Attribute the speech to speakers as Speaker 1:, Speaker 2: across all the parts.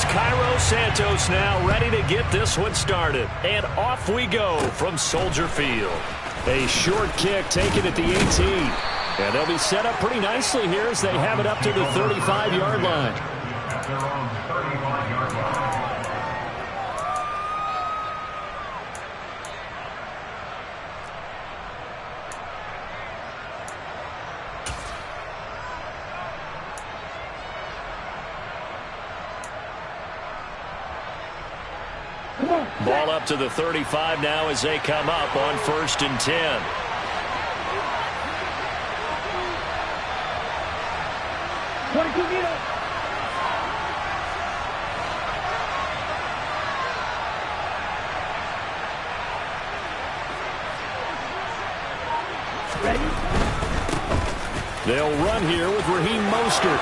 Speaker 1: Here's Cairo Santos now ready to get this one started. And off we go from Soldier Field. A short kick taken at the 18. And they'll be set up pretty nicely here as they have it up to the 35-yard line. Ball up to the 35 now as they come up on 1st and 10. They'll run here with Raheem Mostert.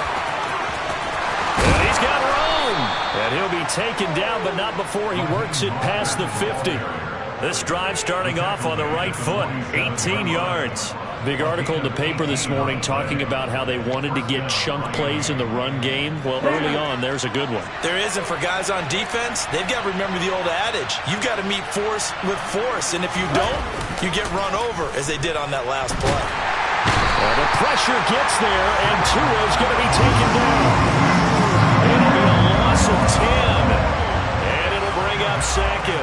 Speaker 1: And he's got room. And he'll be taken down, but not before he works it past the 50. This drive starting off on the right foot, 18 yards. Big article in the paper this morning talking about how they wanted to get chunk plays in the run game. Well, early on, there's a good one.
Speaker 2: There isn't for guys on defense. They've got to remember the old adage. You've got to meet force with force, and if you don't, you get run over, as they did on that last play.
Speaker 1: Well, the pressure gets there, and Tua's going to be taken down. It'll be a loss of 10, and it'll bring up second.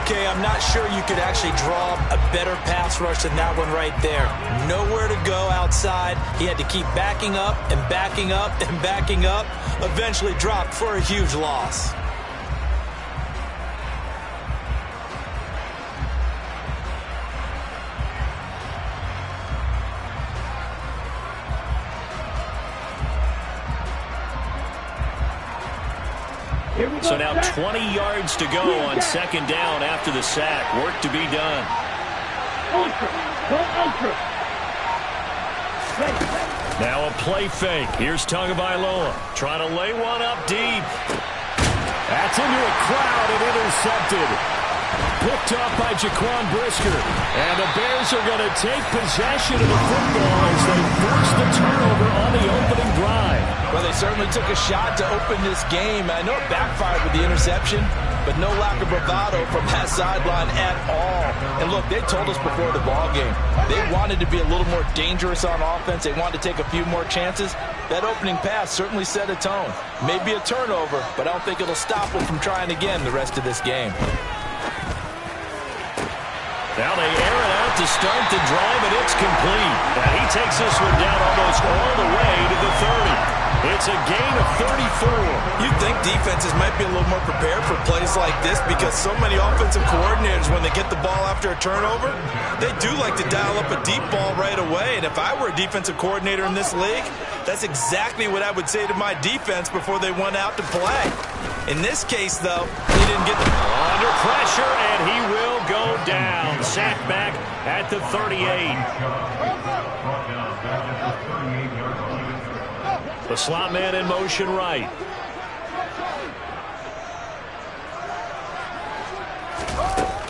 Speaker 2: Okay, I'm not sure you could actually draw a better pass rush than that one right there. Nowhere to go outside. He had to keep backing up and backing up and backing up. Eventually dropped for a huge loss.
Speaker 1: So now 20 yards to go on 2nd down after the sack. Work to be done. Now a play fake. Here's Tagovailoa trying to lay one up deep. That's into a crowd and intercepted. Picked off by Jaquan Brisker. And the Bears are going to take possession of the football as they force the turnover on the opening drive.
Speaker 2: Well, they certainly took a shot to open this game. I know it backfired with the interception, but no lack of bravado from that sideline at all. And look, they told us before the ball game, they wanted to be a little more dangerous on offense. They wanted to take a few more chances. That opening pass certainly set a tone. Maybe a turnover, but I don't think it'll stop them from trying again the rest of this game.
Speaker 1: Now they air it out to start the drive, and it's complete. And he takes this one down almost all the way to the 30. It's a gain of 34.
Speaker 2: You'd think defenses might be a little more prepared for plays like this because so many offensive coordinators, when they get the ball after a turnover, they do like to dial up a deep ball right away. And if I were a defensive coordinator in this league, that's exactly what I would say to my defense before they went out to play. In this case, though, he didn't get the
Speaker 1: under pressure, and he will go down. Sacked back at the 38. The slot man in motion right.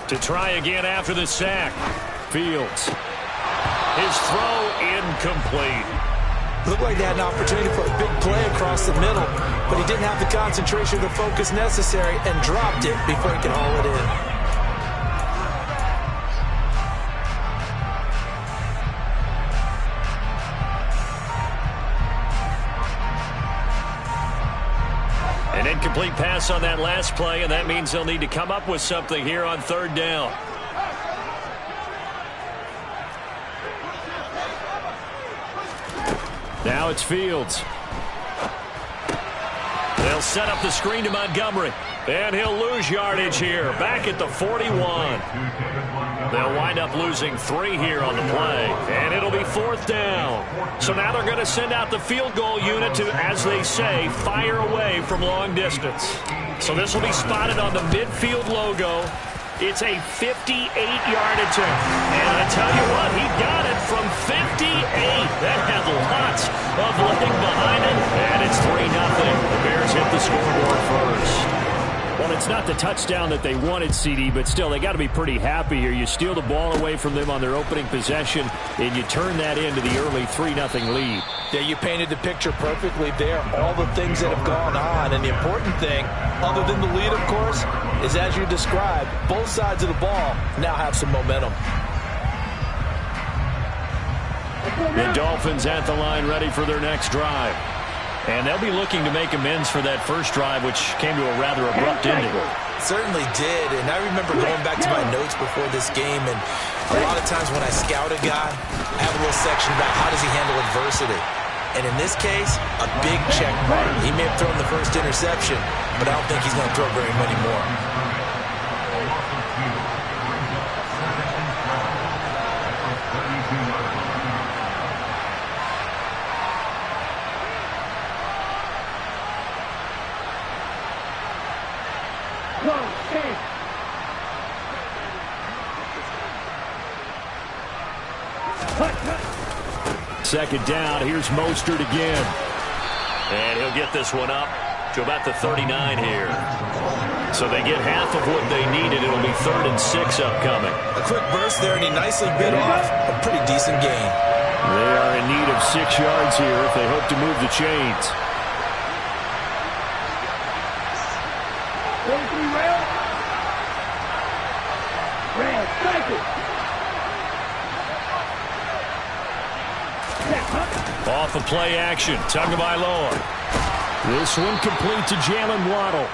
Speaker 1: To try again after the sack. Fields. His throw incomplete.
Speaker 2: Looked like they had an opportunity for a big play across the middle, but he didn't have the concentration or the focus necessary and dropped it before he could haul it in.
Speaker 1: An incomplete pass on that last play, and that means they'll need to come up with something here on 3rd down. Now it's Fields. They'll set up the screen to Montgomery. And he'll lose yardage here, back at the 41. They'll wind up losing 3 here on the play. And it'll be 4th down. So now they're going to send out the field goal unit to, as they say, fire away from long distance. So this will be spotted on the midfield logo. It's a 58-yard attempt. And I tell you what, he got it from 58. That had lots of letting behind it. And it's 3-0. The Bears hit the scoreboard first. Well, it's not the touchdown that they wanted, CD, but still, they got to be pretty happy here. You steal the ball away from them on their opening possession, and you turn that into the early 3-0 lead.
Speaker 2: Yeah, you painted the picture perfectly there. All the things that have gone on, and the important thing, other than the lead, of course, is as you described, both sides of the ball now have some momentum.
Speaker 1: The Dolphins at the line, ready for their next drive. And they'll be looking to make amends for that first drive, which came to a rather abrupt ending.
Speaker 2: Certainly did, and I remember going back to my notes before this game, and a lot of times when I scout a guy, I have a little section about how does he handle adversity. And in this case, a big check mark. He may have thrown the first interception, but I don't think he's going to throw very many more.
Speaker 1: Second down, here's Mostert again. And he'll get this one up to about the 39 here. So they get half of what they needed. It'll be 3rd and 6 upcoming.
Speaker 2: A quick burst there, and he nicely bit off a pretty decent gain.
Speaker 1: They are in need of 6 yards here if they hope to move the chains. Off of play action, Tagovailoa. This one complete to Jalen Waddle.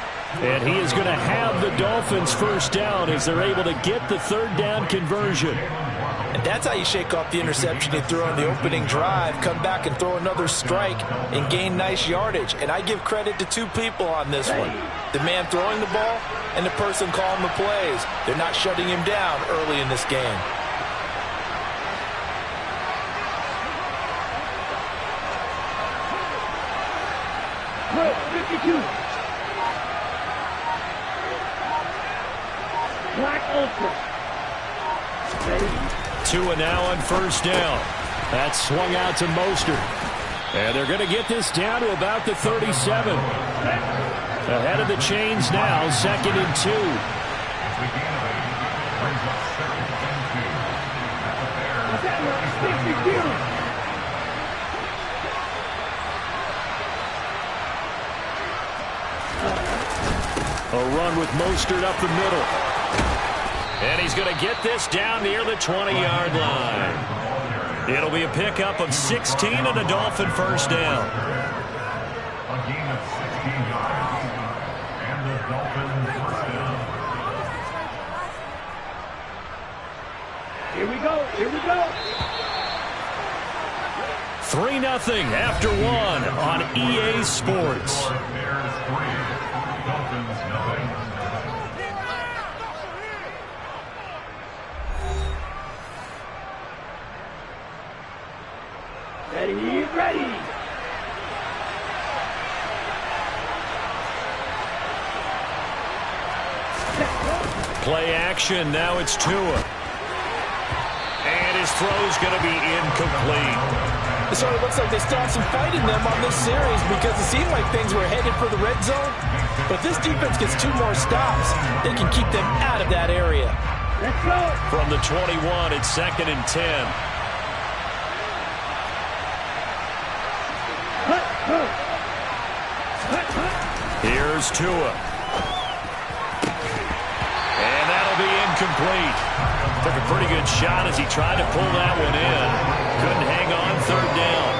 Speaker 1: And he is going to have the Dolphins first down as they're able to get the 3rd down conversion.
Speaker 2: And that's how you shake off the interception he threw on the opening drive, come back and throw another strike and gain nice yardage. And I give credit to 2 people on this one. The man throwing the ball and the person calling the plays. They're not shutting him down early in this game.
Speaker 1: Tua now on first down. That's swung out to Mostert. And they're going to get this down to about the 37. Ahead of the chains now, 2nd and 2. A run with Mostert up the middle. And he's going to get this down near the 20-yard line. It'll be a pickup of 16 and a Dolphin first down.
Speaker 3: A gain of 16 yards. And the Dolphins first down.
Speaker 4: Here we go. Here we go.
Speaker 1: 3-0 after 1 on EA Sports.
Speaker 3: Bears 3, Dolphins 0.
Speaker 4: Ready.
Speaker 1: Play action. Now it's Tua. And his throw's going to be incomplete.
Speaker 2: It sort of looks like they still have some fight in them on this series because it seemed like things were headed for the red zone. But this defense gets 2 more stops. They can keep them out of that area.
Speaker 4: Let's go.
Speaker 1: From the 21, it's 2nd and 10. Here's Tua. And that'll be incomplete. Took a pretty good shot as he tried to pull that one in. Couldn't hang on 3rd down.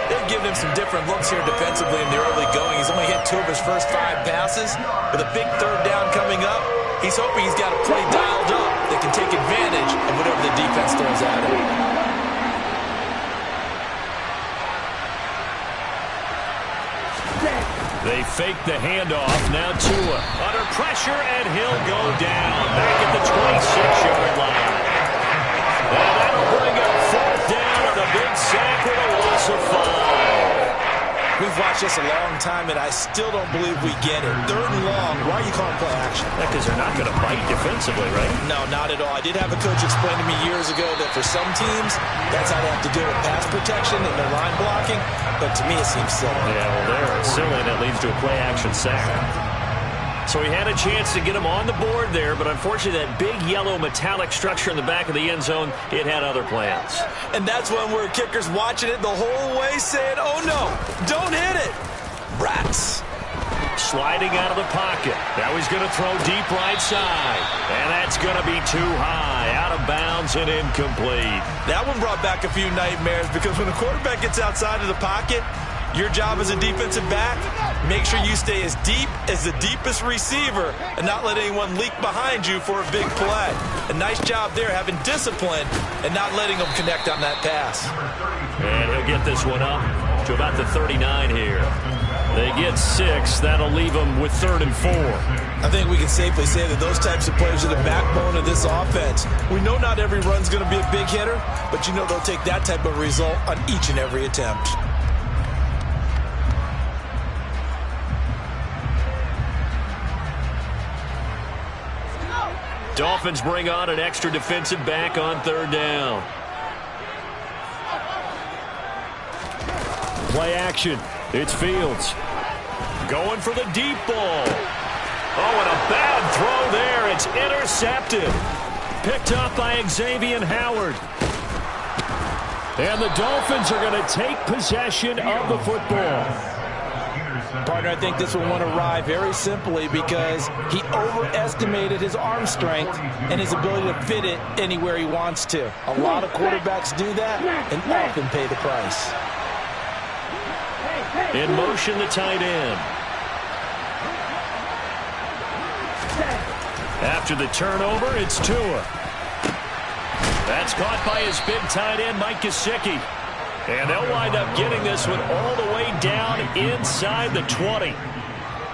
Speaker 2: They've given him some different looks here defensively in the early going. He's only hit 2 of his first 5 passes. With a big 3rd down coming up, he's hoping he's got a play dialed up that can take advantage of whatever the defense throws at him.
Speaker 1: They fake the handoff. Now Tua under pressure, and he'll go down back at the 26-yard line. And that'll bring up 4th down on a big sack with a loss of 5.
Speaker 2: We've watched this a long time, and I still don't believe we get it. 3rd and long. Why are you calling play action?
Speaker 1: Because they're not going to bite defensively, right?
Speaker 2: No, not at all. I did have a coach explain to me years ago that for some teams, that's how they have to deal with pass protection and their line blocking. But to me, it seems silly.
Speaker 1: Yeah, well, they're silly, and it leads to a play-action sack. So he had a chance to get him on the board there, but unfortunately that big yellow metallic structure in the back of the end zone, it had other plans.
Speaker 2: And that's when we're kickers watching it the whole way saying, oh no, don't hit it. Rats.
Speaker 1: Sliding out of the pocket. Now he's going to throw deep right side. And that's going to be too high. Out of bounds and incomplete.
Speaker 2: That one brought back a few nightmares because when a quarterback gets outside of the pocket, your job as a defensive back, make sure you stay as deep as the deepest receiver and not let anyone leak behind you for a big play. A nice job there having discipline and not letting them connect on that pass.
Speaker 1: And he'll get this one up to about the 39 here. They get 6. That'll leave them with 3rd and 4.
Speaker 2: I think we can safely say that those types of players are the backbone of this offense. We know not every run's going to be a big hitter, but you know they'll take that type of result on each and every attempt.
Speaker 1: Dolphins bring on an extra defensive back on 3rd down. Play action. It's Fields. Going for the deep ball. Oh, and a bad throw there. It's intercepted. Picked up by Xavier Howard. And the Dolphins are going to take possession of the football.
Speaker 2: Partner, I think this will want to ride very simply because he overestimated his arm strength and his ability to fit it anywhere he wants to. A lot of quarterbacks do that and often pay the price.
Speaker 1: In motion, the tight end. After the turnover, it's Tua. That's caught by his big tight end, Mike Gesicki. And they'll wind up getting this one all the way down inside the 20.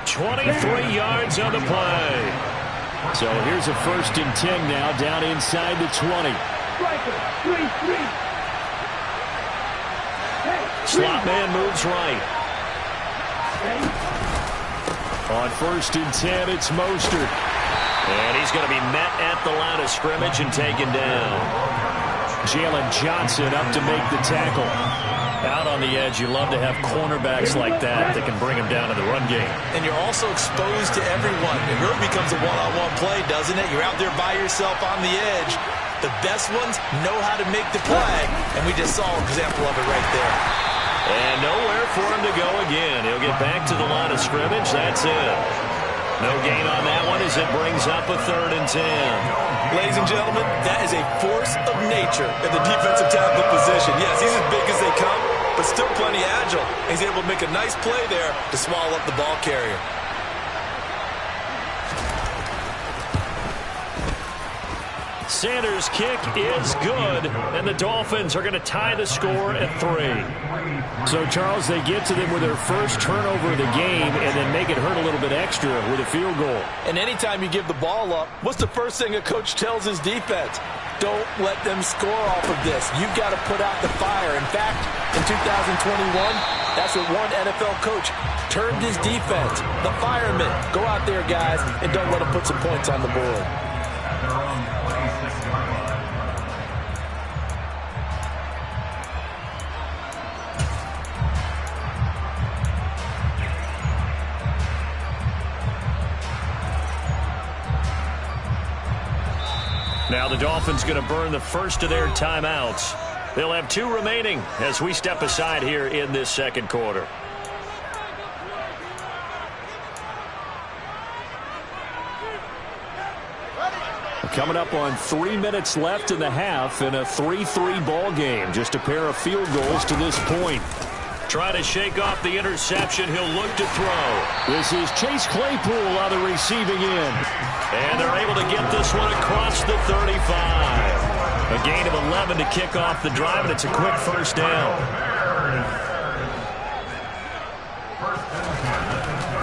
Speaker 1: 23 yards on the play. So here's a 1st and 10 now down inside the 20. Slot man moves right. On 1st and 10, it's Mostert. And he's going to be met at the line of scrimmage and taken down. Jalen Johnson up to make the tackle. Out on the edge, you love to have cornerbacks like that can bring him down in the run game.
Speaker 2: And you're also exposed to everyone. It really becomes a one-on-one play, doesn't it? You're out there by yourself on the edge. The best ones know how to make the play, and we just saw an example of it right there.
Speaker 1: And nowhere for him to go again. He'll get back to the line of scrimmage. That's it. No gain on that one as it brings up a 3rd and 10.
Speaker 2: Ladies and gentlemen, that is a force of nature in the defensive tackle position. Yes, he's as big as they come, but still plenty agile. He's able to make a nice play there to swallow up the ball carrier.
Speaker 1: Sanders' kick is good, and the Dolphins are going to tie the score at 3. So, Charles, they get to them with their first turnover of the game and then make it hurt a little bit extra with a field goal.
Speaker 2: And anytime you give the ball up, what's the first thing a coach tells his defense? Don't let them score off of this. You've got to put out the fire. In fact, in 2021, that's what one NFL coach termed his defense, the firemen. Go out there, guys, and don't let them put some points on the board.
Speaker 1: Now the Dolphins going to burn the first of their timeouts. They'll have 2 remaining as we step aside here in this 2nd quarter. Coming up on 3 minutes left in the half in a 3-3 ball game. Just a pair of field goals to this point. Trying to shake off the interception. He'll look to throw. This is Chase Claypool on the receiving end. And they're able to get this one across the 35. A gain of 11 to kick off the drive, and it's a quick 1st down.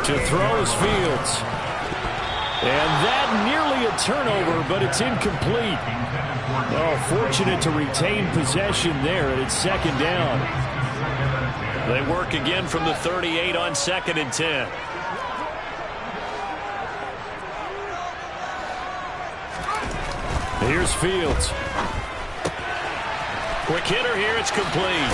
Speaker 1: To throw is Fields. And that nearly a turnover, but it's incomplete. Oh, fortunate to retain possession there, and it's 2nd down. They work again from the 38 on 2nd and 10. Here's Fields. Quick hitter here. It's complete.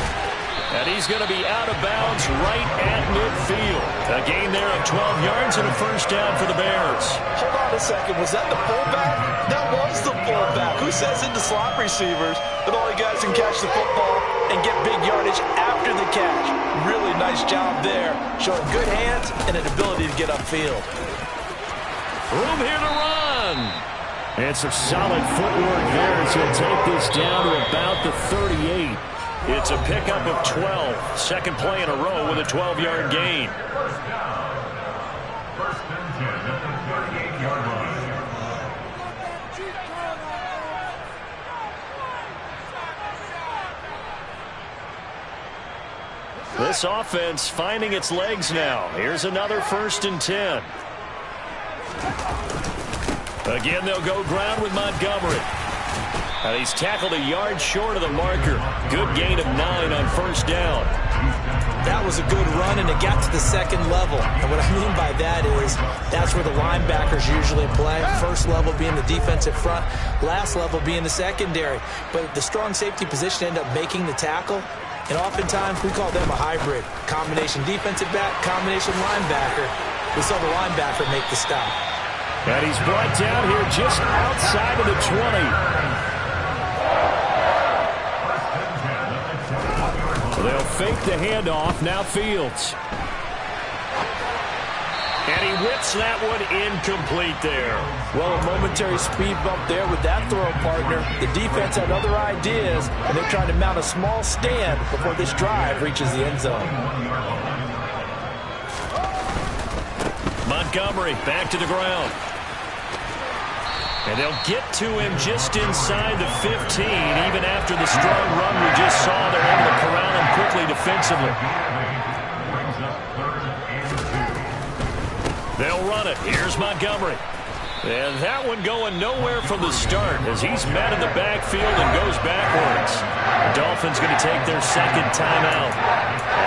Speaker 1: And he's going to be out of bounds right at midfield. A gain there of 12 yards and a first down for the Bears.
Speaker 2: Hold on a second. Was that the fullback? That was the fullback. Who says it to slot receivers that only guys can catch the football and get big yardage after the catch? Really nice job there, showing good hands and an ability to get upfield.
Speaker 1: Room here to run. And some solid footwork there as he'll take this down to about the 38. It's a pickup of 12. Second play in a row with a 12-yard gain.
Speaker 3: First down. First and 10 at the 38-yard line.
Speaker 1: This offense finding its legs now. Here's another first and 10. Again, they'll go ground with Montgomery. And he's tackled a yard short of the marker. Good gain of 9 on first down.
Speaker 2: That was a good run, and it got to the second level. And what I mean by that is that's where the linebackers usually play. First level being the defensive front, last level being the secondary. But the strong safety position ended up making the tackle. And oftentimes we call them a hybrid. Combination defensive back, combination linebacker. We saw the linebacker make the stop.
Speaker 1: And he's brought down here just outside of the 20. They'll fake the handoff. Now Fields. And he whips that one incomplete there.
Speaker 2: Well, a momentary speed bump there with that throw partner. The defense had other ideas, and they're trying to mount a small stand before this drive reaches the end zone.
Speaker 1: Montgomery back to the ground. And they'll get to him just inside the 15. Even after the strong run we just saw, they're able to corral him quickly defensively. They'll run it. Here's Montgomery. And that one going nowhere from the start as he's met in the backfield and goes backwards. The Dolphins going to take their second timeout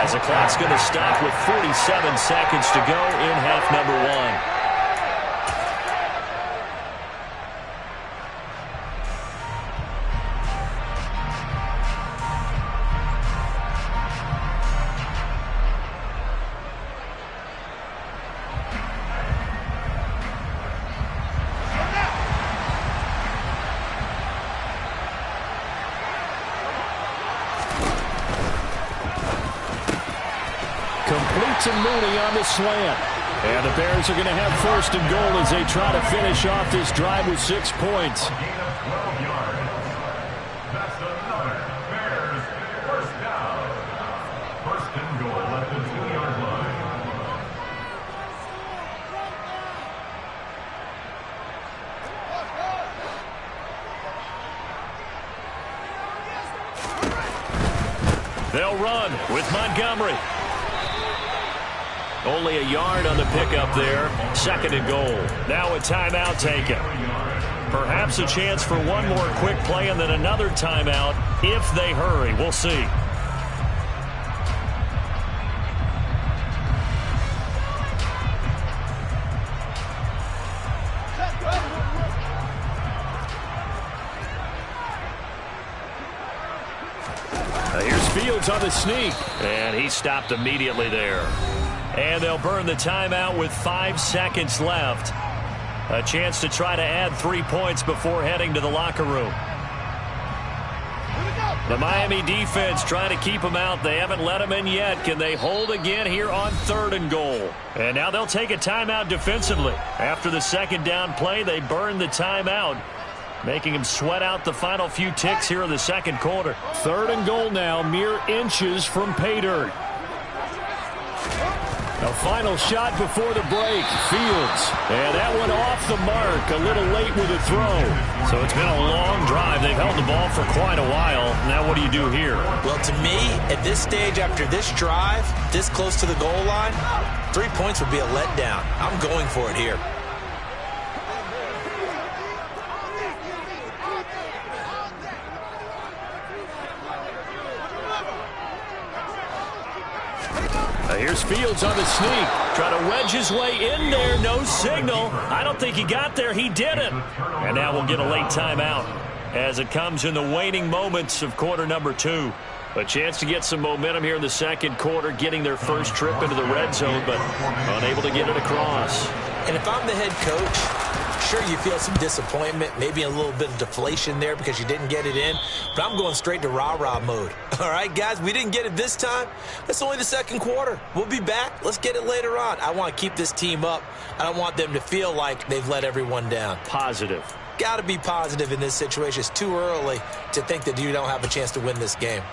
Speaker 1: as the clock's going to stop with 47 seconds to go in half number 1. Complete to Mooney on the slant. And the Bears are going to have first and goal as they try to finish off this drive with 6 points.
Speaker 3: A gain of 12 yards. That's another Bears first down. First and goal at the 2-yard line.
Speaker 1: They'll run with Montgomery. Only a yard on the pickup there. Second and goal. Now a timeout taken. Perhaps a chance for one more quick play and then another timeout if they hurry. We'll see. Here's Fields on the sneak. And he stopped immediately there. And they'll burn the timeout with 5 seconds left. A chance to try to add 3 points before heading to the locker room. The Miami defense trying to keep them out. They haven't let them in yet. Can they hold again here on third and goal? And now they'll take a timeout defensively. After the second down play, they burn the timeout, making them sweat out the final few ticks here in the second quarter. Third and goal now, mere inches from pay dirt. A final shot before the break. Fields. And that one off the mark. A little late with the throw. So it's been a long drive. They've held the ball for quite a while. Now what do you do here?
Speaker 2: Well, to me, at this stage after this drive, this close to the goal line, 3 points would be a letdown. I'm going for it here.
Speaker 1: Here's Fields on the sneak. Trying to wedge his way in there. No signal. I don't think he got there. He didn't. And now we'll get a late timeout as it comes in the waning moments of quarter number 2. A chance to get some momentum here in the second quarter, getting their first trip into the red zone, but unable to get it across.
Speaker 2: And if I'm the head coach, sure you feel some disappointment, maybe a little bit of deflation there because you didn't get it in, but I'm going straight to rah-rah mode. All right, guys, we didn't get it this time. That's only the second quarter. We'll be back. Let's get it later on. I want to keep this team up. I don't want them to feel like they've let everyone down.
Speaker 1: Positive.
Speaker 2: Got to be positive in this situation. It's too early to think that you don't have a chance to win this game.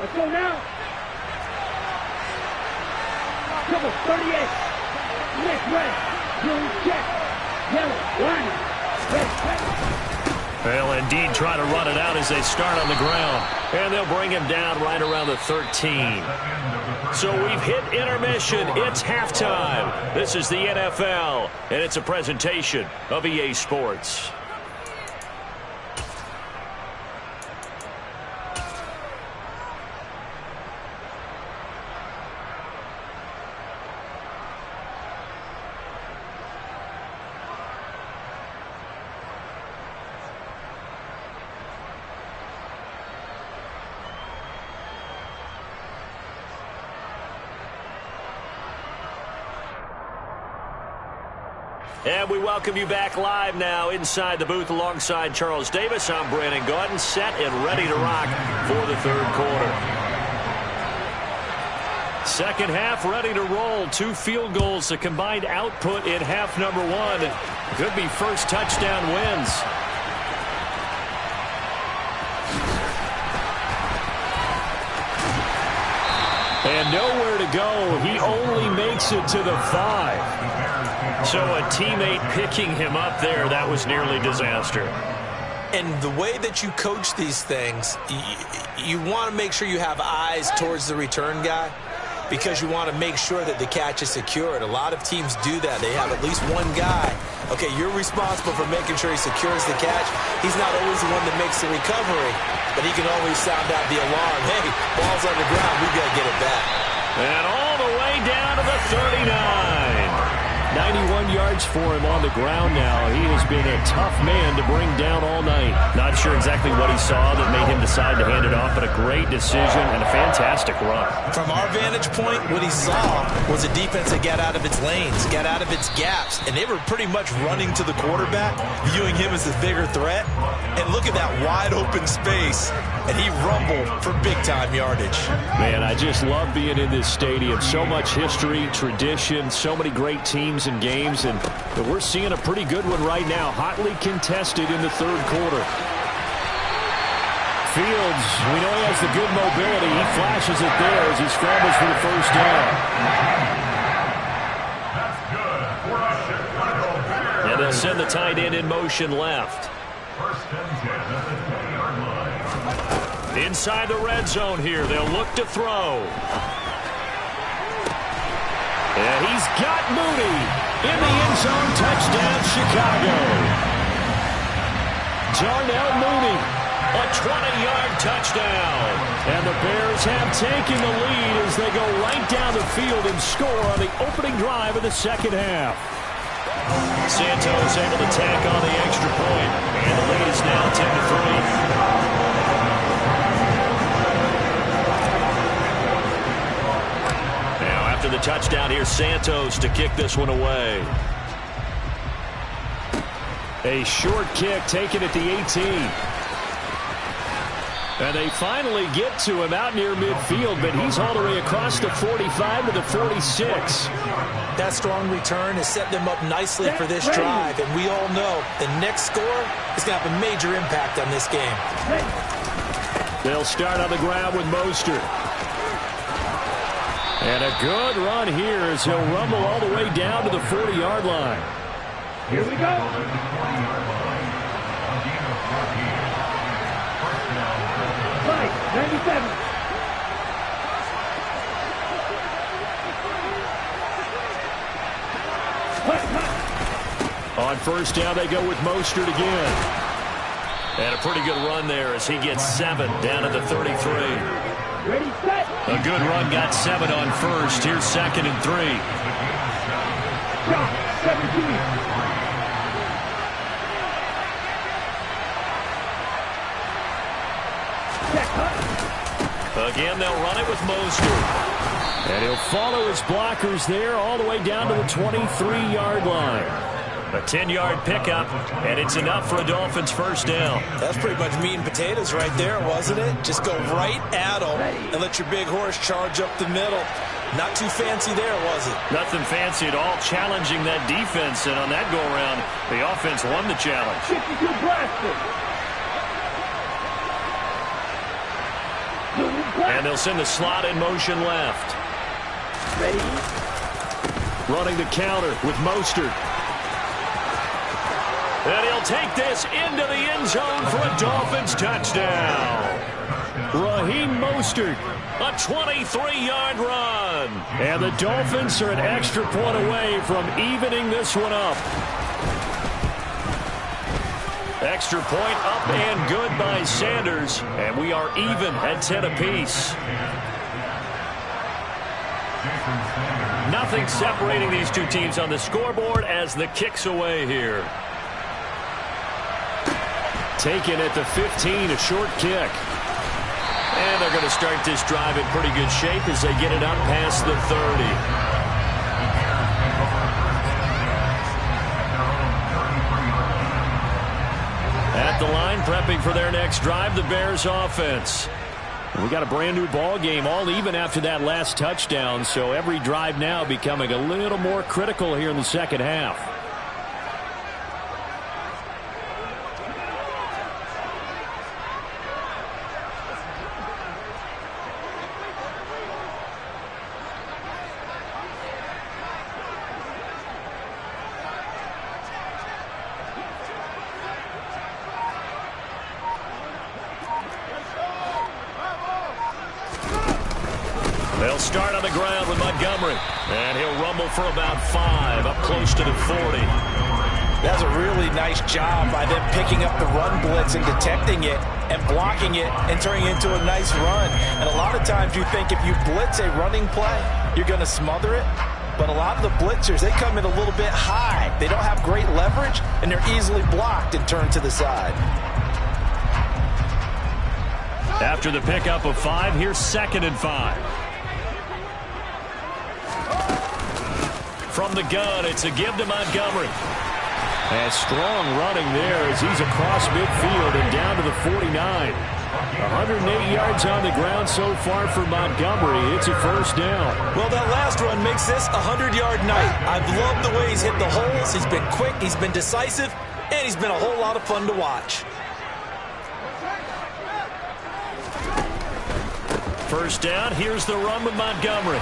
Speaker 4: Let's go now. Double 38. Next red. Blue check. Yellow line. Red.
Speaker 1: They'll indeed try to run it out as they start on the ground. And they'll bring him down right around the 13. So we've hit intermission. It's halftime. This is the NFL, and it's a presentation of EA Sports. And we welcome you back live now inside the booth alongside Charles Davis. I'm Brandon Gaudin, set and ready to rock for the third quarter. Second half ready to roll. 2 field goals, a combined output in half number 1. Could be first touchdown wins. And nowhere to go. He only makes it to the 5. So a teammate picking him up there, that was nearly disaster.
Speaker 2: And the way that you coach these things, you want to make sure you have eyes towards the return guy because you want to make sure that the catch is secured. A lot of teams do that. They have at least one guy. Okay, you're responsible for making sure he secures the catch. He's not always the one that makes the recovery, but he can always sound out the alarm. Hey, ball's on the ground. We got to get it back.
Speaker 1: And all the way down to the 39. 91 yards for him on the ground now. He has been a tough man to bring down all night. Not sure exactly what he saw that made him decide to hand it off, but a great decision and a fantastic run.
Speaker 2: From our vantage point, what he saw was a defense that got out of its lanes, got out of its gaps, and they were pretty much running to the quarterback, viewing him as the bigger threat. And look at that wide open space, and he rumbled for big-time yardage.
Speaker 1: Man, I just love being in this stadium. So much history, tradition, so many great teams and games, and we're seeing a pretty good one right now. Hotly contested in the third quarter. Fields, we know he has the good mobility. He flashes it there as he scrambles for the first down. And they'll send the tight end in motion left.
Speaker 3: First and 10 at the 20-yard line.
Speaker 1: Inside the red zone here, they'll look to throw. And he's got Mooney in the end zone. Touchdown, Chicago. Darnell Mooney, a 20-yard touchdown. And the Bears have taken the lead as they go right down the field and score on the opening drive of the second half. Santos able to tack on the extra point, and the lead is now 10-3. After the touchdown, here's Santos to kick this one away. A short kick taken at the 18. And they finally get to him out near midfield, but he's all the way across the 45 to the 46.
Speaker 2: That strong return has set them up nicely for this drive, and we all know the next score is going to have a major impact on this game.
Speaker 1: They'll start on the ground with Mostert. And a good run here as he'll rumble all the way down to the 40-yard line.
Speaker 4: Here we go. Right, 97.
Speaker 1: On first down, they go with Mostert again. And a pretty good run there as he gets 7 down to the 33.
Speaker 4: Ready, set.
Speaker 1: A good run got 7 on first. Here's 2nd and 3.
Speaker 4: Shot, 17. Check, huh?
Speaker 1: Again, they'll run it with Mostert. And he'll follow his blockers there all the way down to the 23-yard line. A 10-yard pickup, and it's enough for a Dolphins first down.
Speaker 2: That's pretty much meat and potatoes right there, wasn't it? Just go right at them and let your big horse charge up the middle. Not too fancy there, was it?
Speaker 1: Nothing fancy at all, challenging that defense, and on that go-around, the offense won the challenge.
Speaker 4: 52 blaster.
Speaker 1: And they'll send the slot in motion left.
Speaker 4: Ready.
Speaker 1: Running the counter with Mostert. And he'll take this into the end zone for a Dolphins touchdown. Raheem Mostert, a 23-yard run. And the Dolphins are an extra point away from evening this one up. Extra point up and good by Sanders. And we are even at 10 apiece. Nothing separating these two teams on the scoreboard as the kick's away here. Taken at the 15, a short kick. And they're going to start this drive in pretty good shape as they get it up past the 30. At the line, prepping for their next drive, the Bears offense. We got a brand new ball game, all even after that last touchdown, so every drive now becoming a little more critical here in the second half. They'll start on the ground with Montgomery. And he'll rumble for about 5, up close to the 40.
Speaker 2: That's a really nice job by them picking up the run blitz and detecting it and blocking it and turning it into a nice run. And a lot of times you think if you blitz a running play, you're going to smother it. But a lot of the blitzers, they come in a little bit high. They don't have great leverage, and they're easily blocked and turned to the side.
Speaker 1: After the pickup of 5, here's 2nd and 5. From the gun, it's a give to Montgomery. And strong running there as he's across midfield and down to the 49. 108 yards on the ground so far for Montgomery. It's a first down.
Speaker 2: Well, that last run makes this a 100-yard night. I've loved the way he's hit the holes. He's been quick, he's been decisive, and he's been a whole lot of fun to watch.
Speaker 1: First down, here's the run with Montgomery.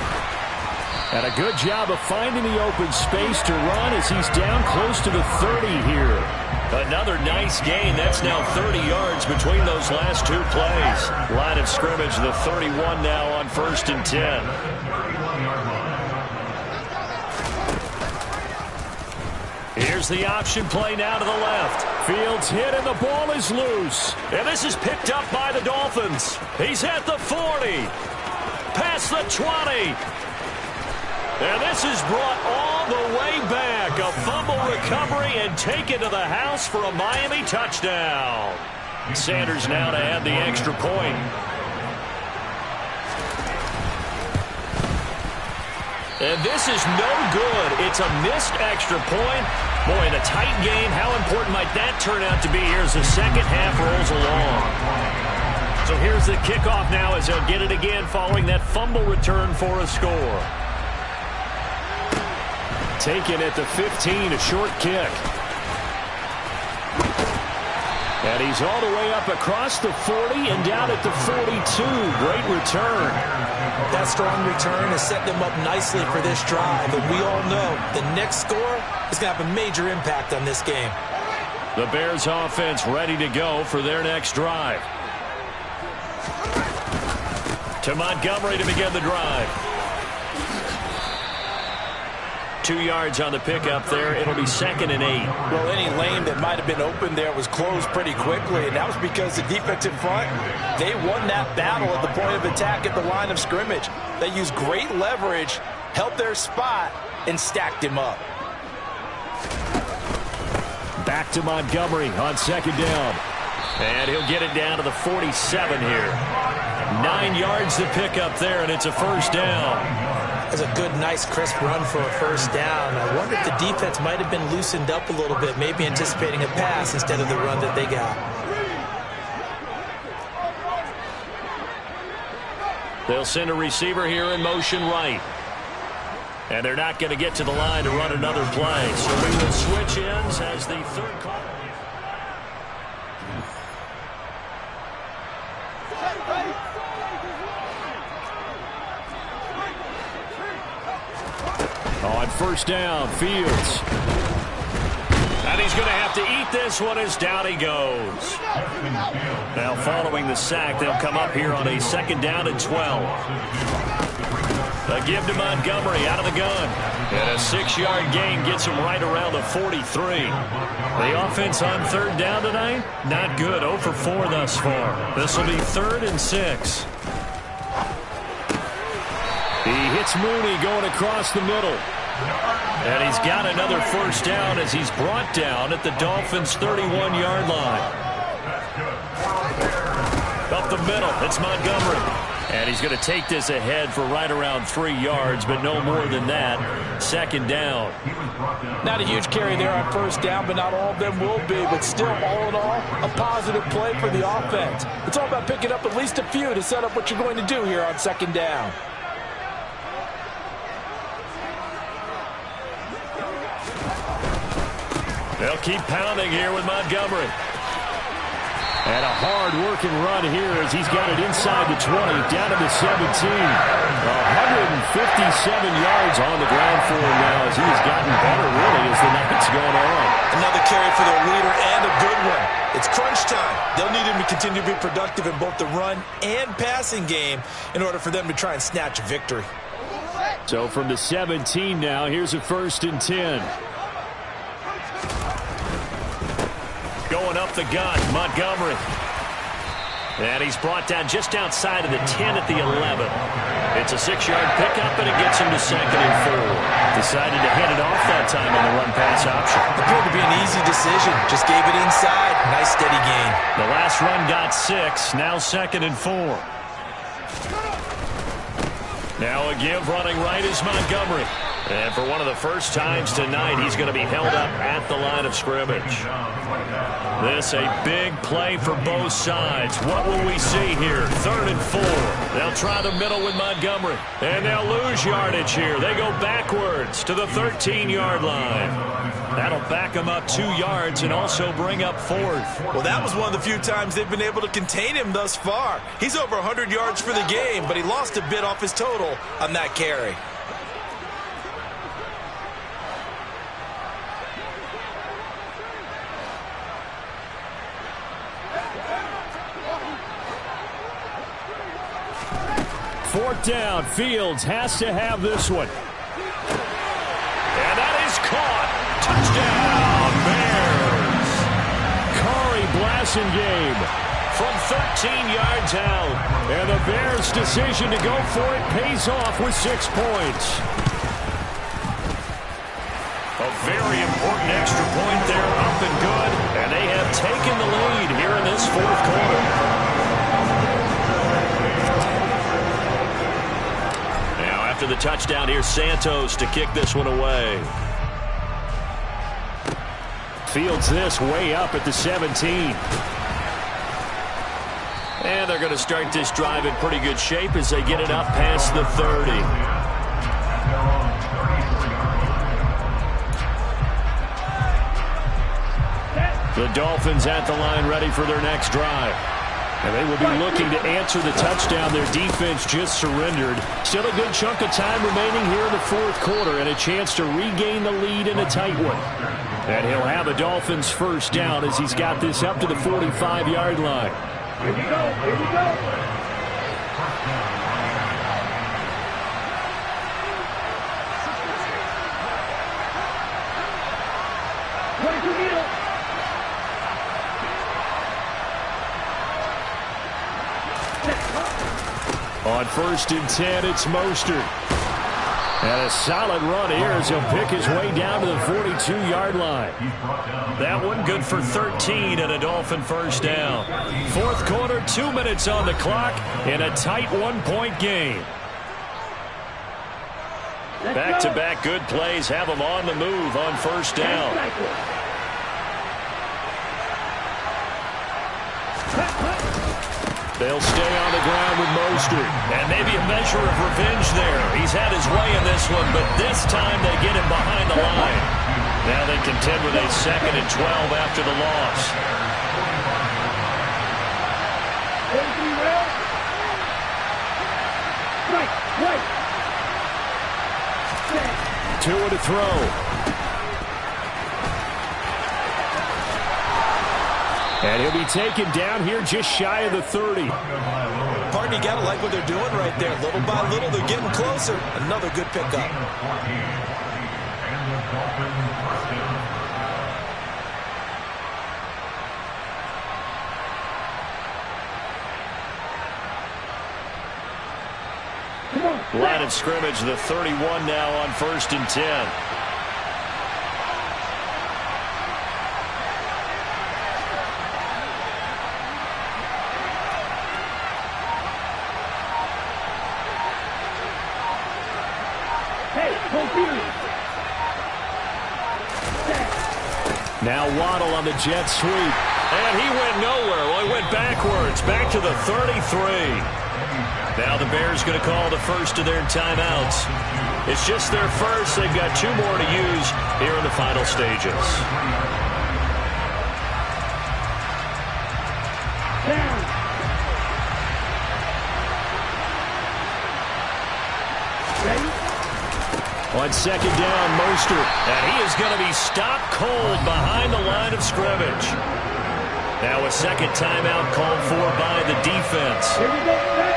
Speaker 1: And a good job of finding the open space to run as he's down close to the 30 here. Another nice gain. That's now 30 yards between those last two plays. Line of scrimmage, the 31 now on 1st and 10. Here's the option play now to the left. Fields hit and the ball is loose. And this is picked up by the Dolphins. He's at the 40. Past the 20. And this is brought all the way back. A fumble recovery and taken to the house for a Miami touchdown. Sanders now to add the extra point. And this is no good. It's a missed extra point. Boy, in a tight game, how important might that turn out to be here as the second half rolls along? So here's the kickoff now as they'll get it again following that fumble return for a score. Taken at the 15, a short kick. And he's all the way up across the 40 and down at the 42. Great return.
Speaker 2: That strong return has set them up nicely for this drive. And we all know the next score is going to have a major impact on this game.
Speaker 1: The Bears offense ready to go for their next drive. To Montgomery to begin the drive. 2 yards on the pickup there. It'll be 2nd and 8.
Speaker 2: Well, any lane that might have been open there was closed pretty quickly, and that was because the defensive front, they won that battle at the point of attack at the line of scrimmage. They used great leverage, held their spot, and stacked him up.
Speaker 1: Back to Montgomery on 2nd down. And he'll get it down to the 47 here. 9 yards to pick up there, and it's a 1st down.
Speaker 5: That's a good, nice, crisp run for a 1st down. I wonder if the defense might have been loosened up a little bit, maybe anticipating a pass instead of the run that they got.
Speaker 1: They'll send a receiver here in motion right. And they're not going to get to the line to run another play. So we will switch ends as the 3rd call. On 1st down, Fields. And he's going to have to eat this one as down he goes. Now following the sack, they'll come up here on a 2nd down and 12. A give to Montgomery out of the gun. And a 6-yard gain gets him right around the 43. The offense on 3rd down tonight, not good. 0 for 4 thus far. This will be 3rd and 6. He hits Mooney going across the middle. And he's got another 1st down as he's brought down at the Dolphins' 31-yard line. Up the middle, it's Montgomery. And he's going to take this ahead for right around 3 yards, but no more than that. 2nd down.
Speaker 2: Not a huge carry there on 1st down, but not all of them will be. But still, all in all, a positive play for the offense. It's all about picking up at least a few to set up what you're going to do here on 2nd down.
Speaker 1: They'll keep pounding here with Montgomery. And a hard-working run here as he's got it inside the 20, down to the 17. 157 yards on the ground for him now as he has gotten better, really, as the night's going on.
Speaker 2: Another carry for their leader and a good one. It's crunch time. They'll need him to continue to be productive in both the run and passing game in order for them to try and snatch a victory.
Speaker 1: So from the 17 now, here's a 1st and 10. Going up the gun, Montgomery. And he's brought down just outside of the 10 at the 11. It's a 6-yard pickup, and it gets him to 2nd and 4. Decided to hand it off that time on the run-pass option.
Speaker 5: Appeared to be an easy decision. Just gave it inside. Nice, steady gain.
Speaker 1: The last run got 6. Now 2nd and 4. Now a give running right is Montgomery. And for one of the first times tonight, he's going to be held up at the line of scrimmage. This a big play for both sides. What will we see here? 3rd and 4. They'll try the middle with Montgomery. And they'll lose yardage here. They go backwards to the 13-yard line. That'll back them up 2 yards and also bring up 4th.
Speaker 2: Well, that was one of the few times they've been able to contain him thus far. He's over 100 yards for the game, but he lost a bit off his total on that carry.
Speaker 1: Fourth down, Fields has to have this one. And that is caught. Touchdown, Bears. Corey Blasingame from 13 yards out. And the Bears' decision to go for it pays off with 6 points. A very important extra point there, up and good. And they have taken the lead here in this 4th quarter. After the touchdown, here's Santos to kick this one away. Fields this way up at the 17. And they're going to start this drive in pretty good shape as they get it up past the 30. The Dolphins at the line ready for their next drive. And they will be looking to answer the touchdown their defense just surrendered. Still a good chunk of time remaining here in the 4th quarter and a chance to regain the lead in a tight one. And he'll have a Dolphins 1st down as he's got this up to the 45-yard line.
Speaker 4: Here we go, here we go.
Speaker 1: first and 10, it's Mostert. And a solid run here as he'll pick his way down to the 42-yard line. That one good for 13 and a Dolphin first down. Fourth quarter, 2 minutes on the clock in a tight 1-point game. Back-to-back good plays have them on the move on first down. They'll stay on the ground with Mostert. And maybe a measure of revenge there. He's had his way in this one, but this time they get him behind the line. Now they contend with a 2nd and 12 after the loss. Two to throw. And he'll be taken down here just shy of the 30.
Speaker 2: Pardon, you got to like what they're doing right there. Little by little, they're getting closer. Another good pickup.
Speaker 1: Line of scrimmage, the 31 now on first and 10. Now Waddle on the jet sweep. And he went nowhere. Well, he went backwards, back to the 33. Now the Bears going to call the first of their timeouts. It's just their first. They've got 2 more to use here in the final stages. On second down, Mostert. And he is going to be stopped cold behind the line of scrimmage. Now a second timeout called for by the defense.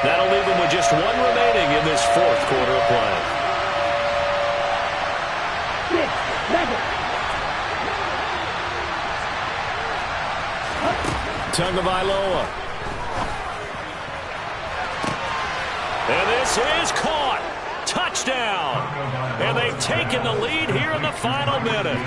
Speaker 1: That'll leave them with just 1 remaining in this fourth quarter of play. Tagovailoa. And this is caught. Touchdown. And they've taken the lead here in the final minute.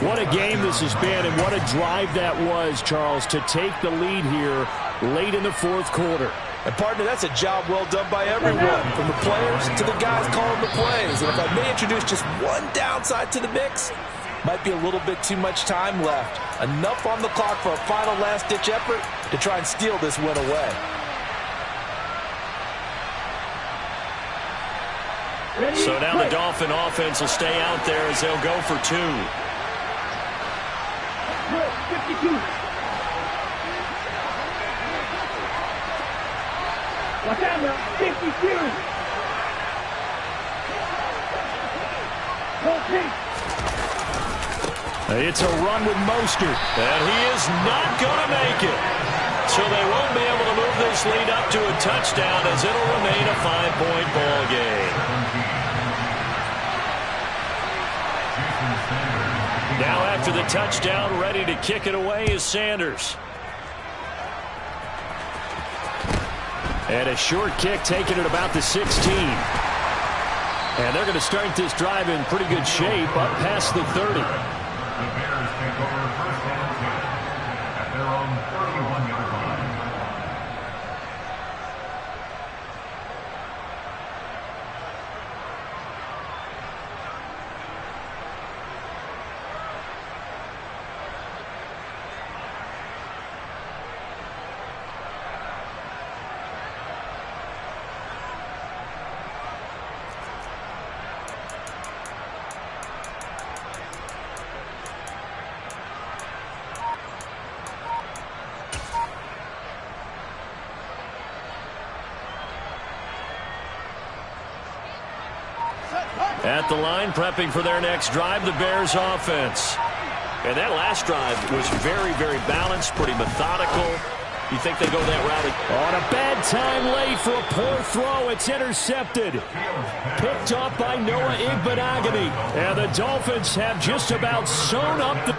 Speaker 1: What a game this has been, and what a drive that was, Charles, to take the lead here late in the fourth quarter.
Speaker 2: And, partner, that's a job well done by everyone, from the players to the guys calling the plays. And if I may introduce just one downside to the mix, might be a little bit too much time left. Enough on the clock for a final last-ditch effort to try and steal this win away.
Speaker 1: So now the Dolphin offense will stay out there as they'll go for 2.
Speaker 4: 52. Watch out now. 52.
Speaker 1: It's a run with Mostert. And he is not going to make it. So they won't be able to move this lead up to a touchdown as it'll remain a 5-point ball game. Now after the touchdown, ready to kick it away is Sanders. And a short kick taken at about the 16. And they're going to start this drive in pretty good shape up past the 30.
Speaker 3: The Bears take over first and 10 at their own 31-yard line.
Speaker 1: At the line, prepping for their next drive, the Bears offense. And that last drive was very, very balanced, pretty methodical. You think they go that route? On a bad time late for a poor throw. It's intercepted. Picked up by Noah Igbinoghene. And the Dolphins have just about sewn up the...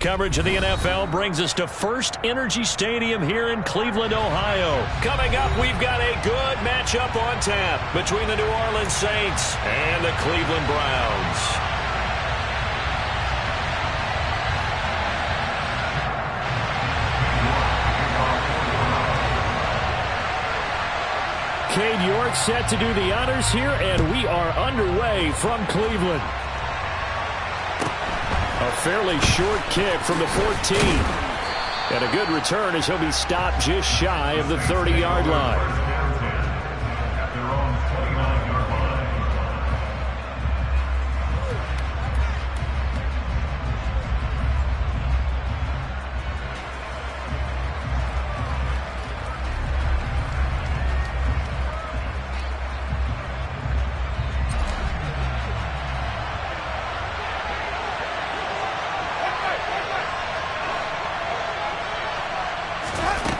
Speaker 1: Coverage of the NFL brings us to First Energy Stadium here in Cleveland, Ohio. Coming up, we've got a good matchup on tap between the New Orleans Saints and the Cleveland Browns. Cade York set to do the honors here, and we are underway from Cleveland. A fairly short kick from the 14. And a good return as he'll be stopped just shy of the 30-yard line.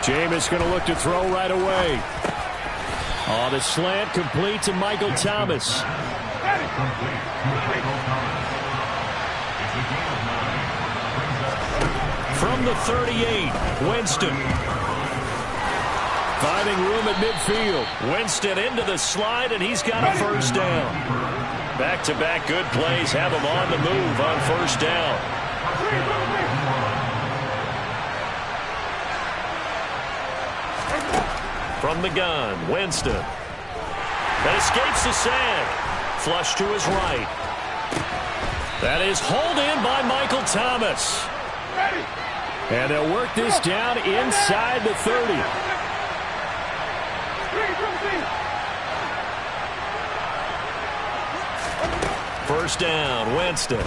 Speaker 1: Jameis going to look to throw right away. Oh, the slant complete to Michael Thomas. From the 38, Winston. Finding room at midfield. Winston into the slide, and he's got a first down. Back-to-back good plays have him on the move on first down. From the gun, Winston. That escapes the sack. Flush to his right. That is hauled in by Michael Thomas. And they'll work this down inside the 30. First down, Winston.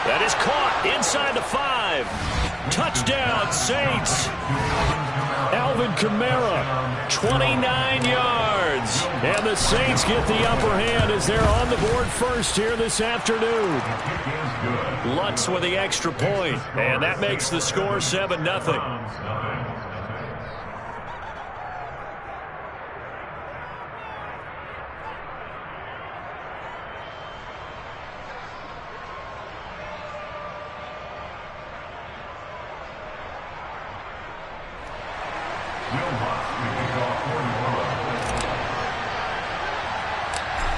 Speaker 1: That is caught inside the 5. Touchdown, Saints. Alvin Kamara, 29 yards. And the Saints get the upper hand as they're on the board first here this afternoon. Lutz with the extra point, and that makes the score 7-0.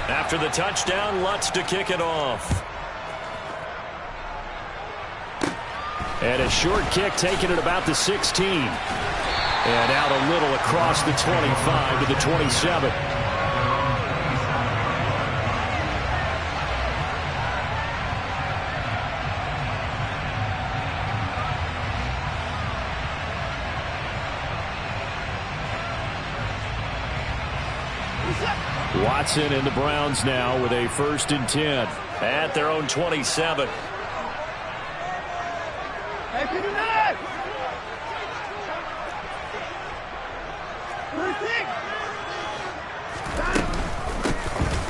Speaker 1: After the touchdown, Lutz to kick it off. And a short kick taken at about the 16. And out a little across the 25 to the 27. Watson and the Browns now with a 1st and 10 at their own 27.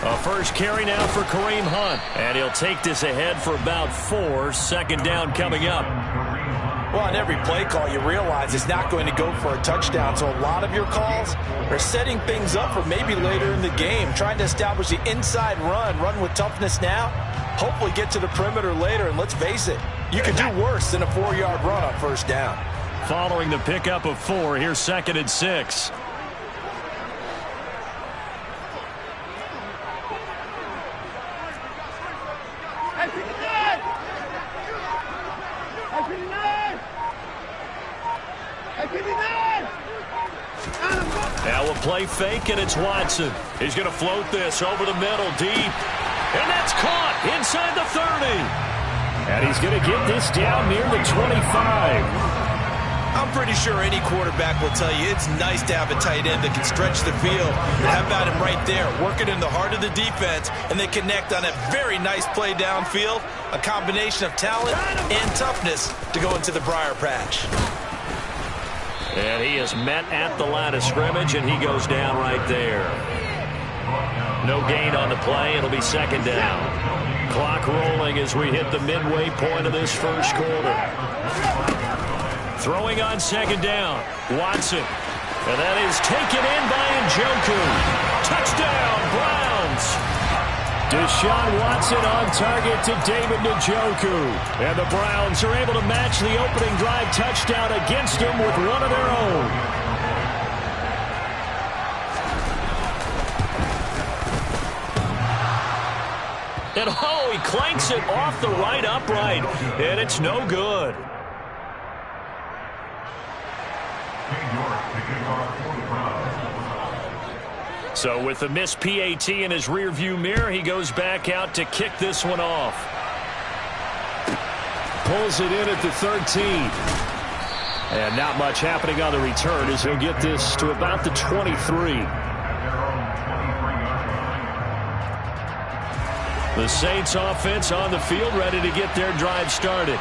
Speaker 1: A first carry now for Kareem Hunt, and he'll take this ahead for about 4. Second down coming up.
Speaker 2: Well, on every play call, you realize it's not going to go for a touchdown, so a lot of your calls are setting things up for maybe later in the game, trying to establish the inside run with toughness now, hopefully get to the perimeter later, and let's face it, you could do worse than a 4-yard run on first down.
Speaker 1: Following the pickup of 4, here's 2nd and 6. Now we'll play fake, and it's Watson. He's going to float this over the middle deep. And that's caught inside the 30. And he's going to get this down near the 25.
Speaker 2: I'm pretty sure any quarterback will tell you it's nice to have a tight end that can stretch the field. And how about him right there, working in the heart of the defense, and they connect on a very nice play downfield, a combination of talent and toughness to go into the briar patch.
Speaker 1: And he is met at the line of scrimmage, and he goes down right there. No gain on the play. It'll be 2nd down. Clock rolling as we hit the midway point of this first quarter. Throwing on 2nd down, Watson. And that is taken in by Njoku. Touchdown, Browns. Deshaun Watson on target to David Njoku. And the Browns are able to match the opening drive touchdown against them with one of their own. And oh, he clanks it off the right upright. And it's no good. So with the missed PAT in his rearview mirror, he goes back out to kick this one off. Pulls it in at the 13. And not much happening on the return as he'll get this to about the 23. The Saints offense on the field, ready to get their drive started.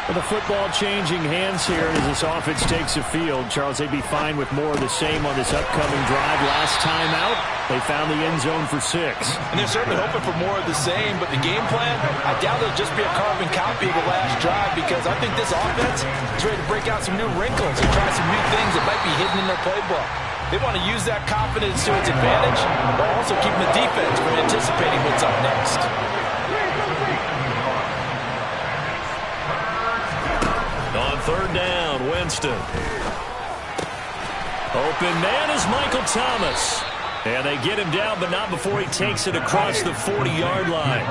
Speaker 1: With the football changing hands here as this offense takes the field, Charles, they'd be fine with more of the same on this upcoming drive. Last time out, they found the end zone for 6.
Speaker 2: And they're certainly hoping for more of the same, but the game plan, I doubt it'll just be a carbon copy of the last drive, because I think this offense is ready to break out some new wrinkles and try some new things that might be hidden in their playbook. They want to use that confidence to its advantage, while also keeping the defense from anticipating what's up next.
Speaker 1: On third down, Winston. Open man is Michael Thomas. And they get him down, but not before he takes it across the 40-yard line.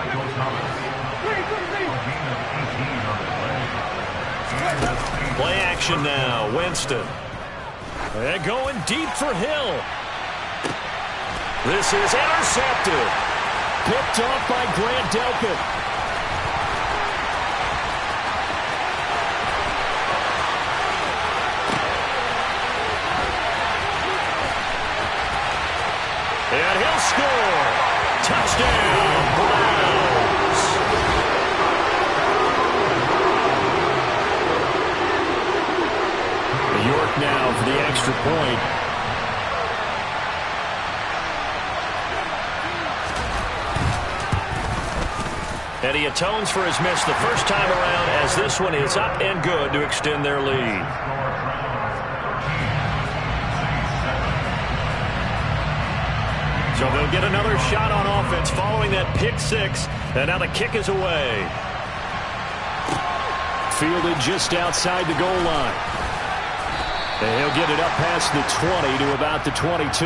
Speaker 1: Play action now, Winston. And going deep for Hill. This is intercepted. Picked off by Grant Delpit. And he'll score. Touchdown, Browns. York now for the extra point. And he atones for his miss the first time around, as this one is up and good to extend their lead. So they'll get another shot on offense following that pick 6. And now the kick is away. Fielded just outside the goal line. And he'll get it up past the 20 to about the 22.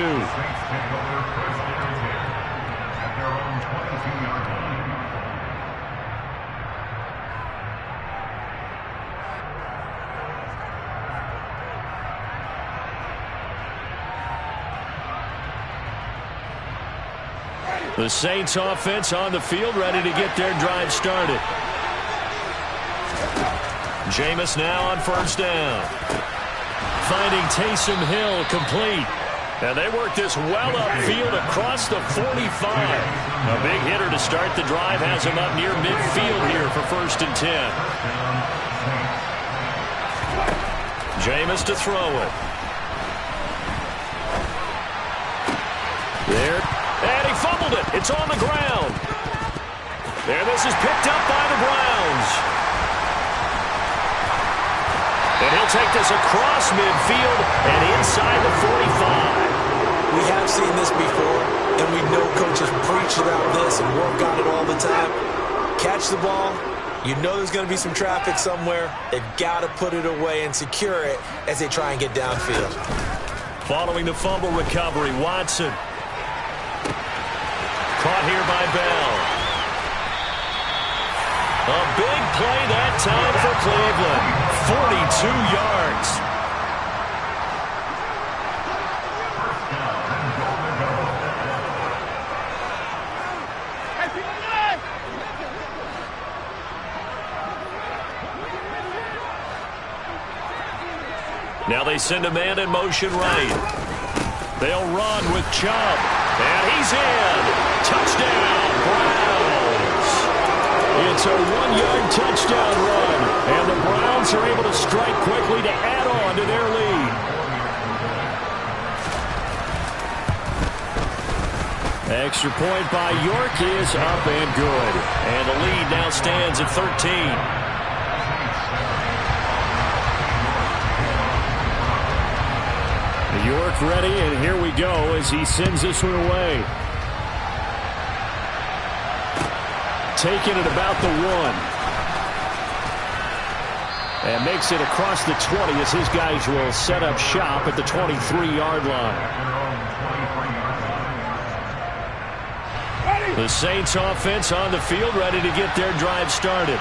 Speaker 1: The Saints offense on the field, ready to get their drive started. Jameis now on first down. Finding Taysom Hill complete. And they work this well upfield across the 45. A big hitter to start the drive has him up near midfield here for 1st and 10. Jameis to throw it. There. And he fumbled it. It's on the ground. And this is picked up by the Browns. And he'll take this across midfield and inside the 45.
Speaker 5: We have seen this before, and we know coaches preach about this and work on it all the time. Catch the ball. You know there's going to be some traffic somewhere. They've got to put it away and secure it as they try and get downfield.
Speaker 1: Following the fumble recovery, Watson. Caught here by Bell. A big play that time for Cleveland. 42 yards. Now they send a man in motion right. They'll run with Chubb. And he's in. Touchdown, Browns. It's a 1-yard touchdown run. And the Browns are able to strike quickly to add on to their lead. Extra point by York is up and good. And the lead now stands at 13. York ready, and here we go as he sends this one away. taken at about the 1. And makes it across the 20 as his guys will set up shop at the 23-yard line. The Saints offense on the field, ready to get their drive started.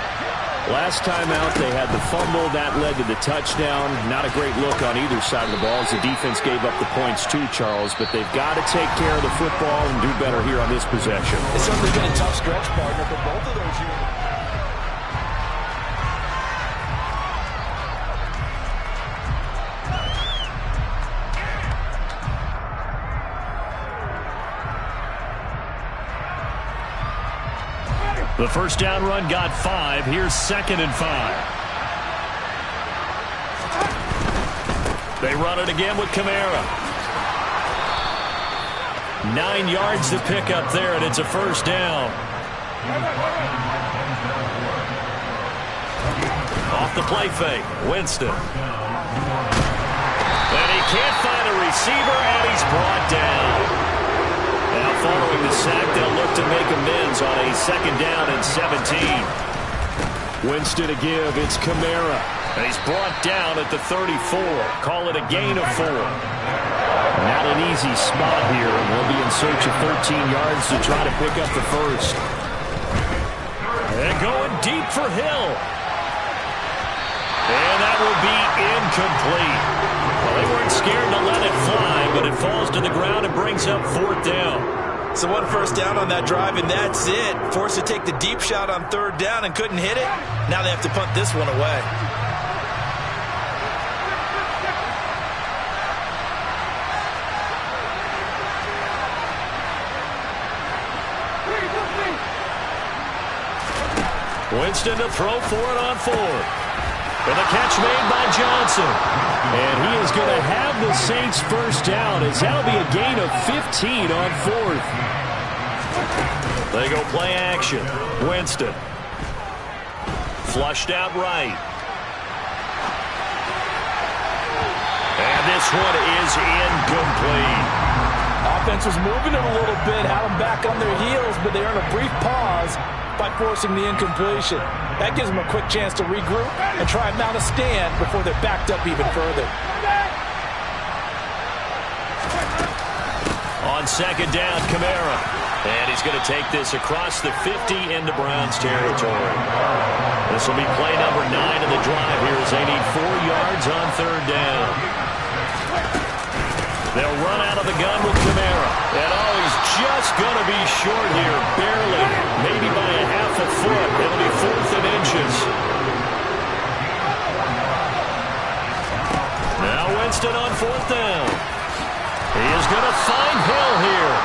Speaker 1: Last time out, they had the fumble. That led to the touchdown. Not a great look on either side of the ball as the defense gave up the points too, Charles. But they've got to take care of the football and do better here on this possession.
Speaker 2: It's certainly been a tough stretch, partner, for both of those units.
Speaker 1: The first down run got 5. Here's 2nd and 5. They run it again with Kamara. 9 yards to pick up there, and it's a first down. Off the play fake, Winston. And he can't find a receiver, and he's brought down. Now following the sack, they'll look to make amends on a 2nd down and 17. Winston to give, it's Kamara. And he's brought down at the 34. Call it a gain of 4. Not an easy spot here, and we'll be in search of 13 yards to try to pick up the first. And going deep for Hill. And that will be incomplete. Well, they weren't scared to let it fly, but it falls to the ground and brings up 4th down.
Speaker 2: So 1 first down on that drive, and that's it. Forced to take the deep shot on 3rd down and couldn't hit it. Now they have to punt this one away.
Speaker 1: Winston to throw for it on 4th. And the catch made by Johnson. And he is going to have the Saints first down as that'll be a gain of 15 on 4th. They go play action. Winston. Flushed out right. And this one is incomplete.
Speaker 2: Offense was moving it a little bit, had them back on their heels, but they earn a brief pause by forcing the incompletion. That gives them a quick chance to regroup and try and mount a stand before they're backed up even further.
Speaker 1: On 2nd down, Kamara. And he's going to take this across the 50 into Browns territory. This will be play number 9 of the drive here as they need 4 yards on 3rd down. They'll run out of the gun with Kamara. And he's just going to be short here, barely, maybe by a half a foot. It'll be 4th and inches. Now Winston on 4th down. He is going to find Hill here.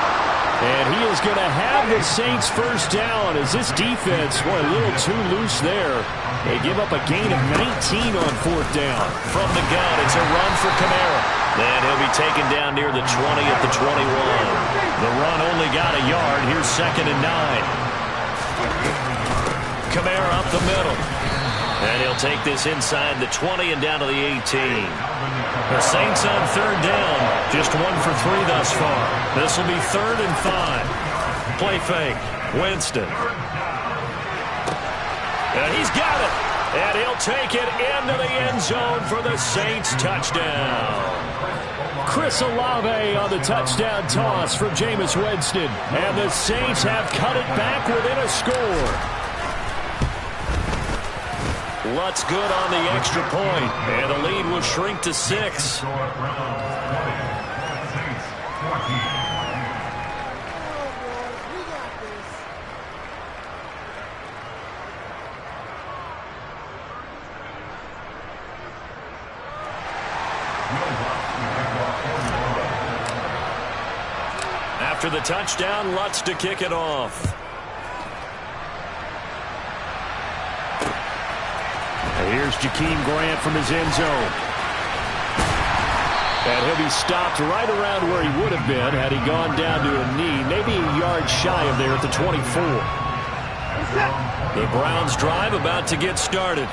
Speaker 1: And he is going to have the Saints first down as this defense, boy, a little too loose there. They give up a gain of 19 on 4th down. From the gun, it's a run for Kamara. And he'll be taken down near the 20 at the 21. The run only got a yard. Here's 2nd and 9. Kamara up the middle. And he'll take this inside the 20 and down to the 18. The Saints on 3rd down. Just 1 for 3 thus far. This will be 3rd and 5. Play fake. Winston. And he's got it. And he'll take it into the end zone for the Saints touchdown. Chris Olave on the touchdown toss from Jameis Winston. And the Saints have cut it back within a score. Lutz good on the extra point. And the lead will shrink to 6. After the touchdown, Lutz to kick it off. And here's Jakeem Grant from his end zone. And he'll be stopped right around where he would have been had he gone down to a knee, maybe a yard shy of there at the 24. The Browns drive about to get started.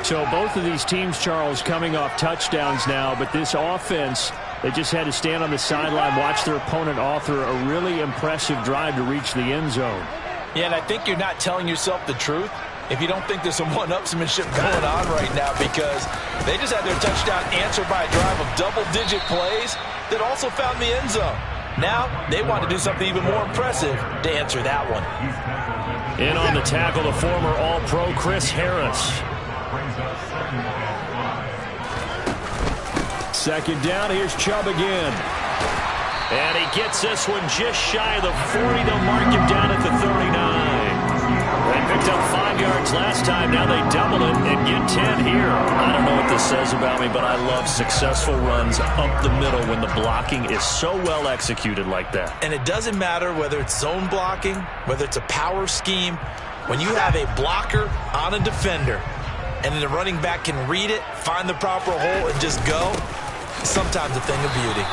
Speaker 1: So both of these teams, Charles, coming off touchdowns now, but this offense, they just had to stand on the sideline, watch their opponent author a really impressive drive to reach the end zone.
Speaker 2: Yeah, and I think you're not telling yourself the truth if you don't think there's some one-upsmanship going on right now, because they just had their touchdown answered by a drive of double-digit plays that also found the end zone. Now they want to do something even more impressive to answer that one.
Speaker 1: In on the tackle, the former All-Pro Chris Harris. Second down, here's Chubb again. And he gets this one just shy of the 40. They'll mark him down at the 39. They picked up 5 yards last time. Now they double it and get 10 here. I don't know what this says about me, but I love successful runs up the middle when the blocking is so well executed like that.
Speaker 5: And it doesn't matter whether it's zone blocking, whether it's a power scheme. When you have a blocker on a defender and then the running back can read it, find the proper hole, and just go, sometimes a thing of beauty.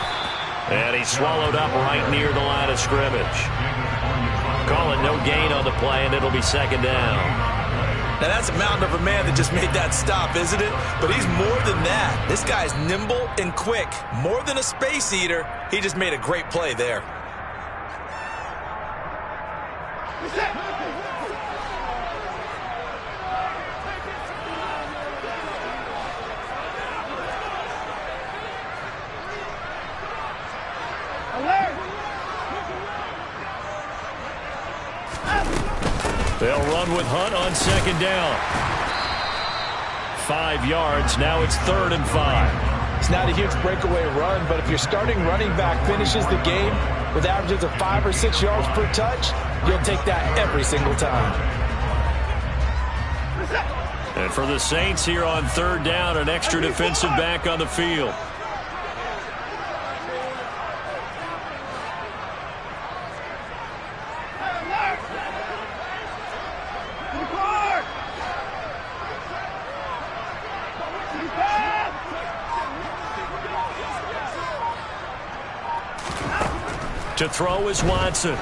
Speaker 1: And he's swallowed up right near the line of scrimmage. Calling no gain on the play, and it'll be second down.
Speaker 5: Now that's a mountain of a man that just made that stop, isn't it? But he's more than that. This guy's nimble and quick. More than a space eater, he just made a great play there.
Speaker 1: They'll run with Hunt on second down. 5 yards. Now it's 3rd and 5.
Speaker 2: It's not a huge breakaway run, but if your starting running back finishes the game with averages of 5 or 6 yards per touch, you'll take that every single time.
Speaker 1: And for the Saints here on 3rd down, an extra defensive back on the field. To throw is Watson.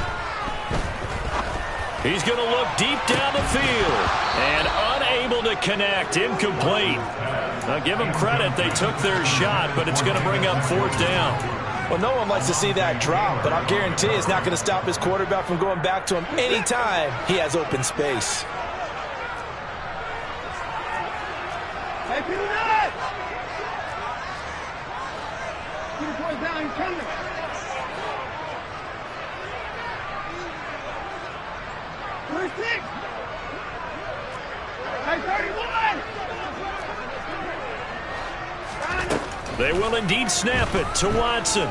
Speaker 1: He's going to look deep down the field and unable to connect. Incomplete. Now give them credit. They took their shot, but it's going to bring up 4th down.
Speaker 2: Well, no one likes to see that drop, but I'll guarantee it's not going to stop his quarterback from going back to him anytime he has open space.
Speaker 1: They will indeed snap it to Watson.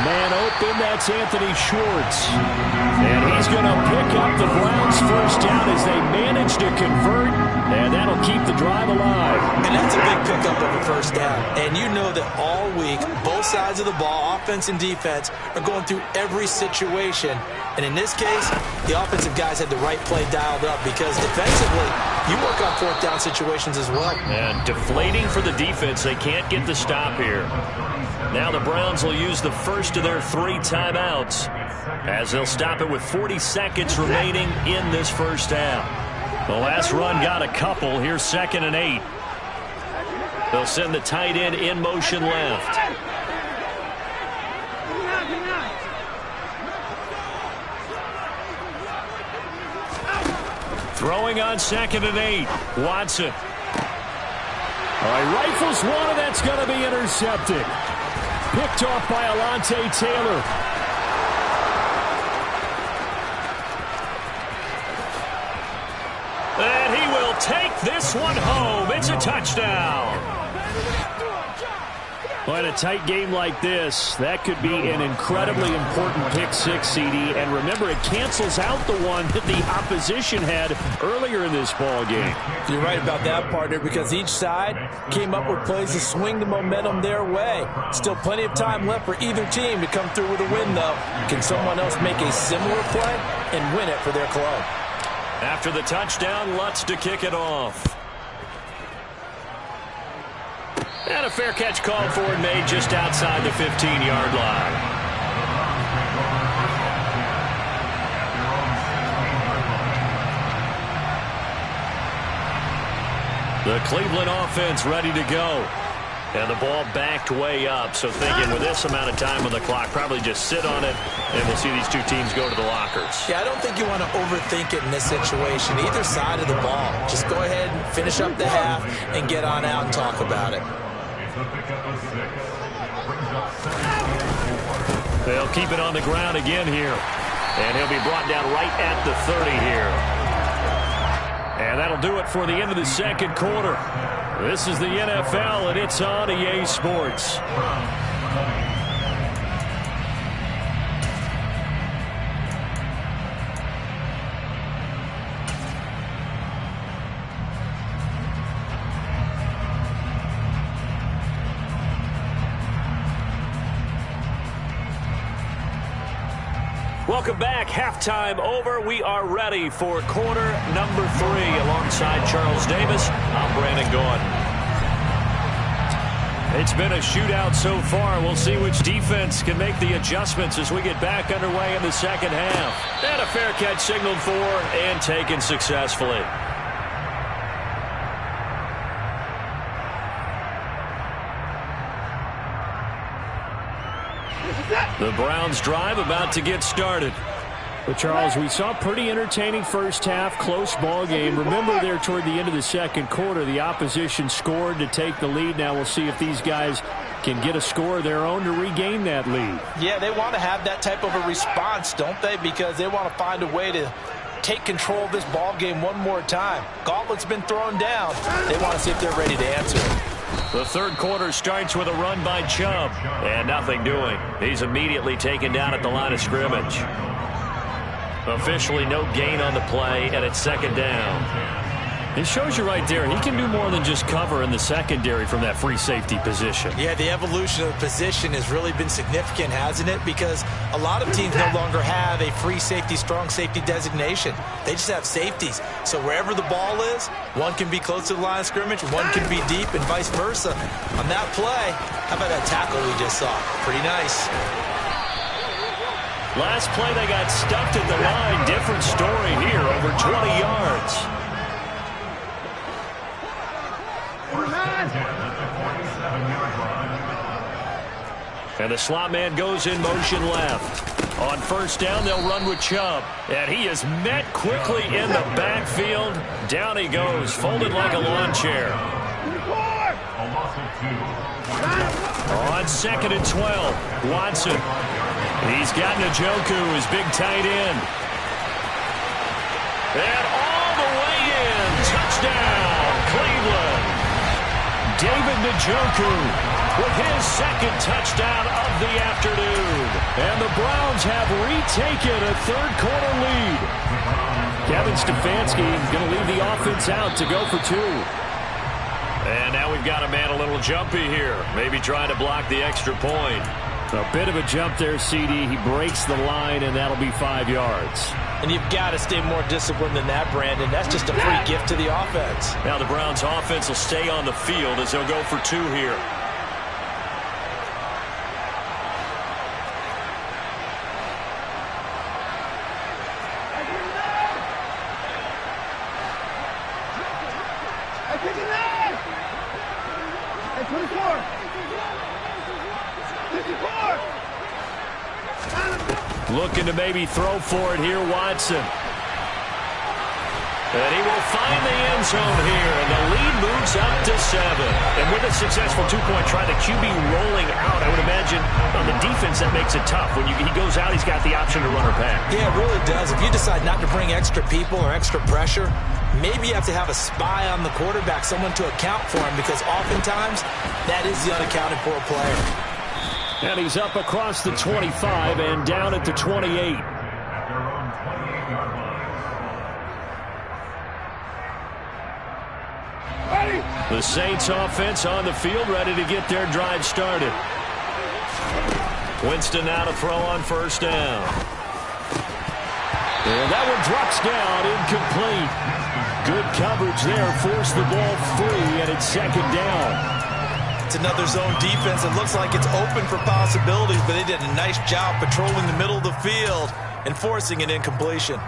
Speaker 1: Man open, that's Anthony Schwartz. And he's going to pick up the Browns' first down as they manage to convert, and that'll keep the drive alive.
Speaker 5: And that's a big pickup of a first down. And you know that all week, both sides of the ball, offense and defense, are going through every situation. And in this case, the offensive guys had the right play dialed up because defensively, you work on 4th down situations as well.
Speaker 1: And deflating for the defense. They can't get the stop here. Now the Browns will use the first of their 3 timeouts as they'll stop it with 40 seconds remaining in this first half. The last run got a couple. Here's 2nd and 8. They'll send the tight end in motion left. Throwing on 2nd and 8. Watson. All right, rifles one, and that's going to be intercepted. Picked off by Alontae Taylor. And he will take this one home. It's a touchdown. Well, in a tight game like this, that could be an incredibly important pick-6, CD. And remember, it cancels out the one that the opposition had earlier in this ball game.
Speaker 2: You're right about that, partner, because each side came up with plays to swing the momentum their way. Still plenty of time left for either team to come through with a win, though. Can someone else make a similar play and win it for their club?
Speaker 1: After the touchdown, Lutz to kick it off. And a fair catch called for and made just outside the 15-yard line. The Cleveland offense ready to go. And the ball backed way up, so thinking with this amount of time on the clock, probably just sit on it, and we'll see these two teams go to the lockers.
Speaker 5: Yeah, I don't think you want to overthink it in this situation, either side of the ball. Just go ahead and finish up the half and get on out and talk about it.
Speaker 1: They'll keep it on the ground again here. And he'll be brought down right at the 30 here. And that'll do it for the end of the second quarter. This is the NFL, and it's on EA Sports. Welcome back. Halftime over. We are ready for quarter number 3. Alongside Charles Davis, I'm Brandon Gaudin. It's been a shootout so far. We'll see which defense can make the adjustments as we get back underway in the second half. And a fair catch signaled for and taken successfully. The Browns drive about to get started.
Speaker 6: But Charles, we saw a pretty entertaining first half, close ball game. Remember there toward the end of the second quarter, the opposition scored to take the lead. Now we'll see if these guys can get a score of their own to regain that lead.
Speaker 2: Yeah, they want to have that type of a response, don't they? Because they want to find a way to take control of this ball game one more time. Gauntlet's been thrown down. They want to see if they're ready to answer it.
Speaker 1: The third quarter starts with a run by Chubb, and nothing doing. He's immediately taken down at the line of scrimmage. Officially no gain on the play, and it's second down.
Speaker 6: It shows you right there, he can do more than just cover in the secondary from that free safety position.
Speaker 5: Yeah, the evolution of the position has really been significant, hasn't it? Because a lot of teams no longer have a free safety, strong safety designation. They just have safeties. So wherever the ball is, one can be close to the line of scrimmage, one can be deep, and vice versa. On that play, how about that tackle we just saw? Pretty nice.
Speaker 1: Last play, they got stuffed at the line. Different story here, over 20 yards. And the slot man goes in motion left. On first down, they'll run with Chubb. And he is met quickly in the backfield. Down he goes, folded like a lawn chair. On second and 12, Watson. He's got Njoku, his big tight end. And all the way in. Touchdown, Cleveland. David Njoku with his second touchdown of the afternoon. And the Browns have retaken a third-quarter lead. Kevin Stefanski going to leave the offense out to go for 2. And now we've got a man a little jumpy here. Maybe trying to block the extra point.
Speaker 6: A bit of a jump there, CD. He breaks the line, and that'll be 5 yards.
Speaker 2: And you've got to stay more disciplined than that, Brandon. That's just a free gift to the offense.
Speaker 1: Now the Browns offense will stay on the field as they'll go for 2 here. Looking to maybe throw for it here, Watson. And he will find the end zone here, and the lead moves up to 7. And with a successful 2-point try, the QB rolling out, I would imagine on the defense that makes it tough. When he goes out, he's got the option to run or pass.
Speaker 5: Yeah, it really does. If you decide not to bring extra people or extra pressure, maybe you have to have a spy on the quarterback, someone to account for him, because oftentimes that is the unaccounted for player.
Speaker 6: And he's up across the 25 and down at the 28.
Speaker 1: The Saints offense on the field, ready to get their drive started. Winston now to throw on first down.
Speaker 6: And that one drops down, incomplete. Good coverage there, forced the ball free, and it's second down.
Speaker 5: It's another zone defense. It looks like it's open for possibilities, but they did a nice job patrolling the middle of the field and forcing an incompletion.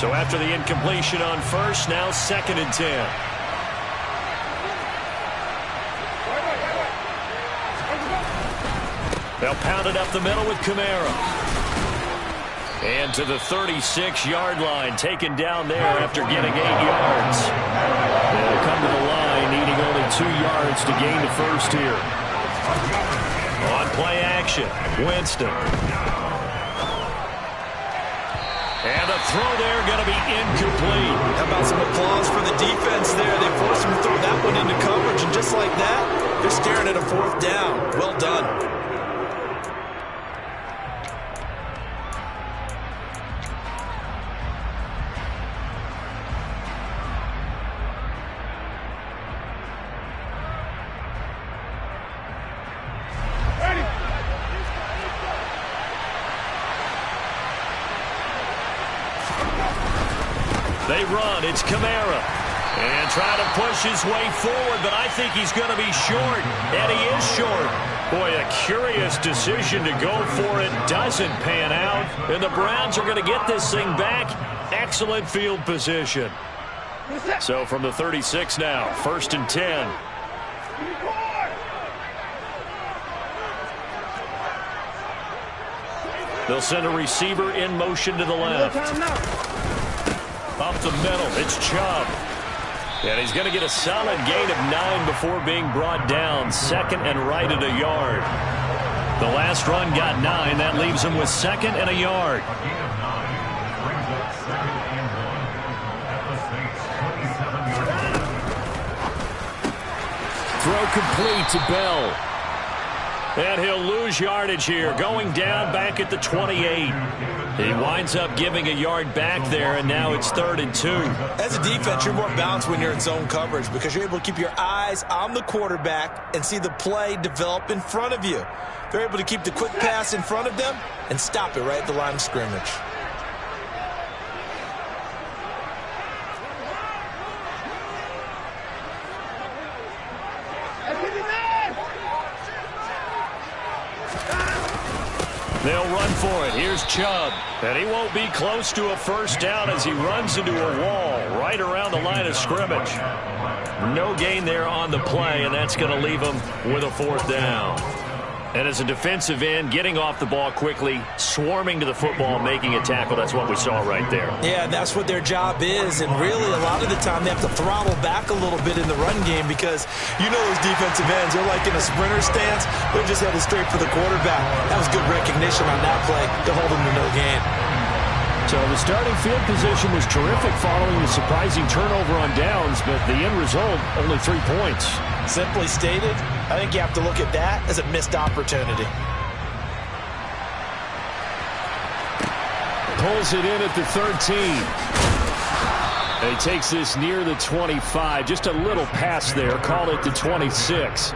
Speaker 1: So after the incompletion on first, now 2nd and 10. They'll pound it up the middle with Kamara. And to the 36-yard line, taken down there after getting 8 yards. They'll come to the line, needing only 2 yards to gain the first here. On play action, Winston. And the throw there going to be incomplete.
Speaker 2: How about some applause for the defense there? They forced him to throw that one into coverage, and just like that, they're staring at a 4th down. Well done.
Speaker 1: They run. It's Kamara. And trying to push his way forward, but I think he's going to be short. And he is short. Boy, a curious decision to go for it. Doesn't pan out. And the Browns are going to get this thing back. Excellent field position. So from the 36 now, 1st and 10. They'll send a receiver in motion to the left. Up the middle, it's Chubb. And he's going to get a solid gain of 9 before being brought down. 2nd and right at a yard. The last run got 9. That leaves him with 2nd and a yard.
Speaker 3: A gain of 9 brings up 2nd and 1 at the Saints' 27-yard line.
Speaker 1: Throw complete to Bell. And he'll lose yardage here, going down back at the 28. He winds up giving a yard back there, and now it's 3rd and 2.
Speaker 2: As a defense, you're more balanced when you're in zone coverage because you're able to keep your eyes on the quarterback and see the play develop in front of you. They're able to keep the quick pass in front of them and stop it right at the line of scrimmage.
Speaker 1: They'll run for it. Here's Chubb. And he won't be close to a first down as he runs into a wall right around the line of scrimmage. No gain there on the play, and that's going to leave him with a 4th down. And as a defensive end, getting off the ball quickly, swarming to the football, making a tackle, that's what we saw right there.
Speaker 2: Yeah, that's what their job is, and really a lot of the time they have to throttle back a little bit in the run game because you know those defensive ends, they're like in a sprinter stance, they're just headed straight for the quarterback. That was good recognition on that play to hold them to no gain.
Speaker 6: So the starting field position was terrific following the surprising turnover on downs, but the end result, only 3 points.
Speaker 2: Simply stated, I think you have to look at that as a missed opportunity.
Speaker 6: Pulls it in at the 13. And he takes this near the 25. Just a little pass there. Call it the 26.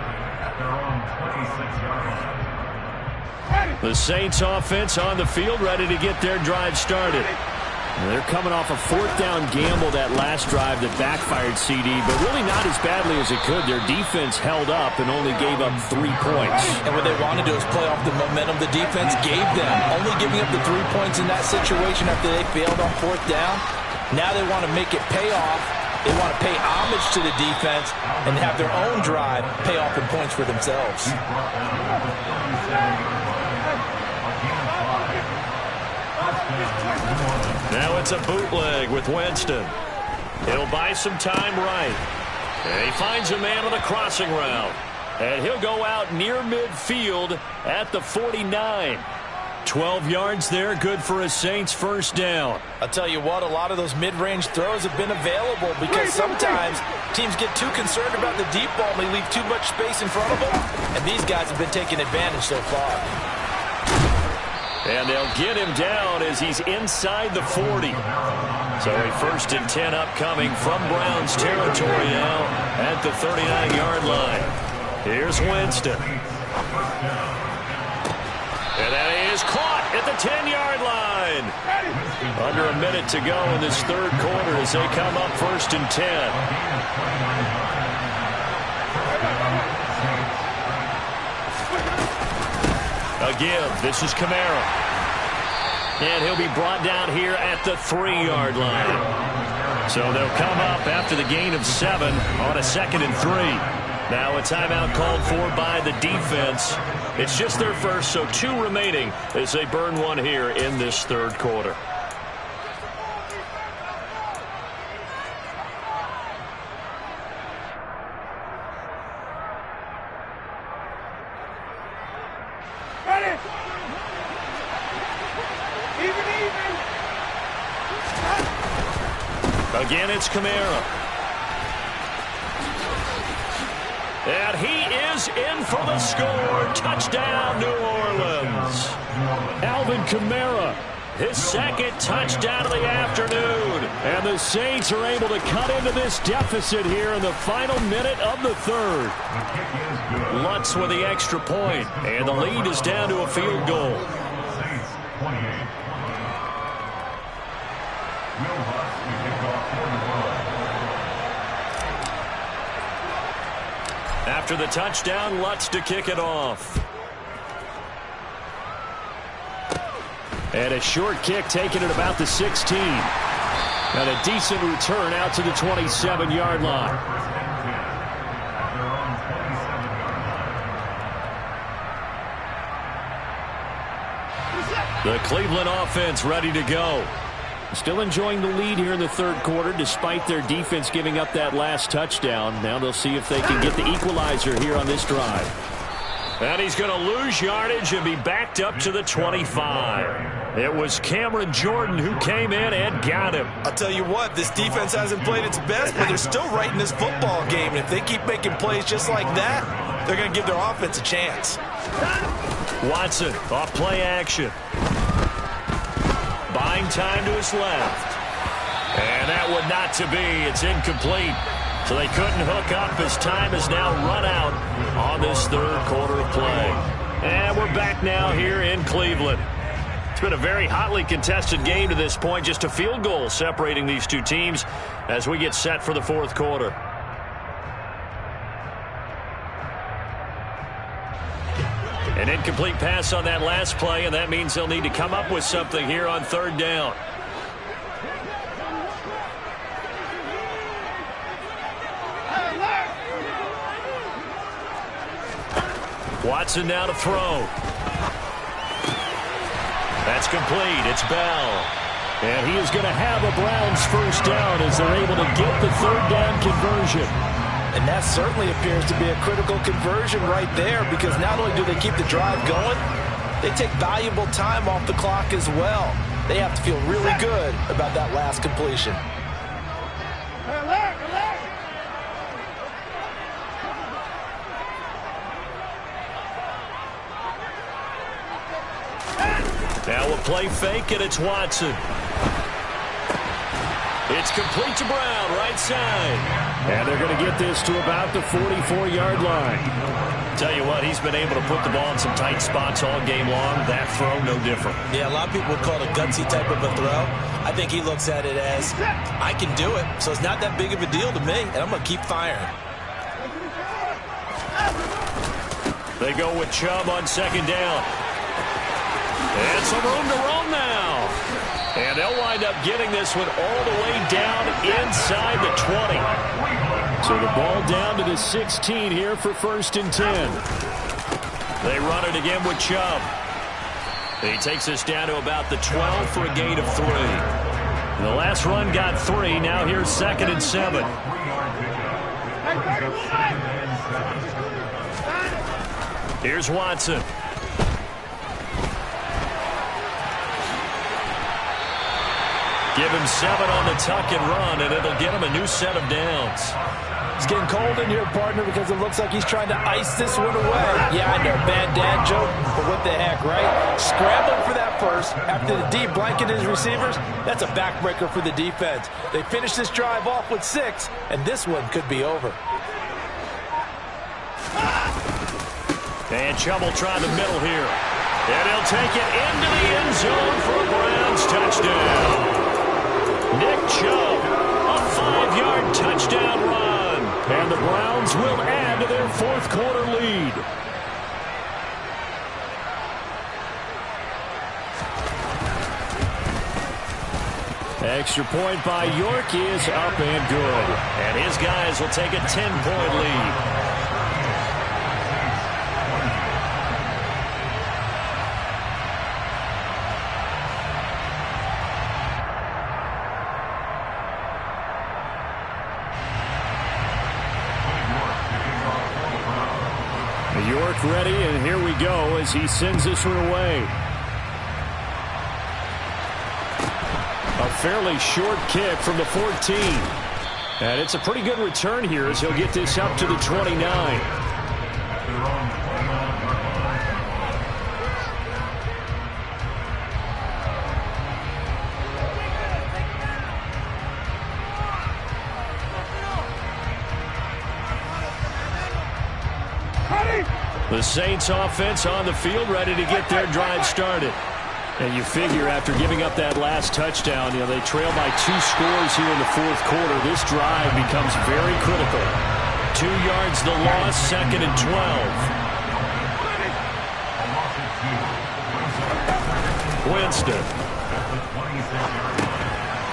Speaker 6: The Saints offense on the field, ready to get their drive started. And they're coming off a 4th down gamble that last drive that backfired CD, but really not as badly as it could. Their defense held up and only gave up 3 points.
Speaker 2: And what they wanted to do is play off the momentum the defense gave them. Only giving up the 3 points in that situation after they failed on 4th down. Now they want to make it pay off. They want to pay homage to the defense and have their own drive pay off in points for themselves.
Speaker 1: Now it's a bootleg with Winston. He'll buy some time right. And he finds a man on the crossing route. And he'll go out near midfield at the 49. 12 yards there, good for a Saints 1st down.
Speaker 2: I'll tell you what, a lot of those mid-range throws have been available because sometimes teams get too concerned about the deep ball and they leave too much space in front of them. And these guys have been taking advantage so far.
Speaker 1: And they'll get him down as he's inside the 40. So a 1st and 10 upcoming from Browns territory now at the 39-yard line. Here's Winston. And that is caught at the 10-yard line. Under a minute to go in this 3rd quarter as they come up 1st and 10. Again, this is Kamara. And he'll be brought down here at the 3-yard line. So they'll come up after the gain of 7 on a 2nd and 3. Now a timeout called for by the defense. It's just their first, so 2 remaining as they burn one here in this 3rd quarter.
Speaker 4: Ready?
Speaker 1: Again, it's Kamara. And he is in for the score. Touchdown, New Orleans.
Speaker 6: Alvin Kamara.
Speaker 1: His 2nd touchdown of the afternoon.
Speaker 6: And the Saints are able to cut into this deficit here in the final minute of the 3rd.
Speaker 1: Lutz with the extra point, and the lead is down to a field goal.
Speaker 3: Saints 28. Will Lutz to kick off for the run.
Speaker 1: After the touchdown, Lutz to kick it off.
Speaker 6: And a short kick taken at about the 16. And a decent return out to the 27-yard line.
Speaker 1: The Cleveland offense ready to go.
Speaker 6: Still enjoying the lead here in the 3rd quarter despite their defense giving up that last touchdown. Now they'll see if they can get the equalizer here on this drive.
Speaker 1: And he's going to lose yardage and be backed up to the 25. It was Cameron Jordan who came in and got him.
Speaker 5: I'll tell you what, this defense hasn't played its best, but they're still right in this football game. And if they keep making plays just like that, they're going to give their offense a chance.
Speaker 1: Watson off play action. Buying time to his left. And that would not to be. It's incomplete. So they couldn't hook up as time has now run out on this 3rd quarter of play. And we're back now here in Cleveland. It's been a very hotly contested game to this point. Just a field goal separating these 2 teams as we get set for the 4th quarter. An incomplete pass on that last play, and that means they'll need to come up with something here on 3rd down. Watson now to throw. That's complete. It's Bell.
Speaker 6: And he is going to have a Browns first down as they're able to get the 3rd down conversion.
Speaker 2: And that certainly appears to be a critical conversion right there, because not only do they keep the drive going, they take valuable time off the clock as well. They have to feel really good about that last completion.
Speaker 1: Now a play fake, and it's Watson. It's complete to Brown, right side.
Speaker 6: And they're going to get this to about the 44-yard line.
Speaker 1: Tell you what, he's been able to put the ball in some tight spots all game long. That throw, no different.
Speaker 5: Yeah, a lot of people would call it a gutsy type of a throw. I think he looks at it as, I can do it, so it's not that big of a deal to me, and I'm going to keep firing.
Speaker 1: They go with Chubb on 2nd down. And some room to roam now. And they'll wind up getting this one all the way down inside the 20.
Speaker 6: So the ball down to the 16 here for 1st and 10.
Speaker 1: They run it again with Chubb. He takes us down to about the 12 for a gain of 3. The last run got 3. Now here's 2nd and 7. Here's Watson. Give him 7 on the tuck and run, and it'll get him a new set of downs.
Speaker 2: It's getting cold in here, partner, because it looks like he's trying to ice this one away. Yeah, I know, bad dad joke, but what the heck, right? Scrambling for that first after the deep blanket his receivers. That's a backbreaker for the defense. They finish this drive off with 6, and this one could be over.
Speaker 1: And Chubb will try the middle here. And he'll take it into the end zone for a Browns touchdown. Nick Chubb, a 5-yard touchdown run.
Speaker 6: And the Browns will add to their 4th quarter lead. Extra point by York is up and good.
Speaker 1: And his guys will take a 10-point lead.
Speaker 6: York ready, and here we go as he sends this one away. A fairly short kick from the 14. And it's a pretty good return here as he'll get this up to the 29. The Saints offense on the field, ready to get their drive started. And you figure after giving up that last touchdown, they trail by 2 scores here in the fourth quarter. This drive becomes very critical. 2 yards the loss, 2nd and 12. Winston.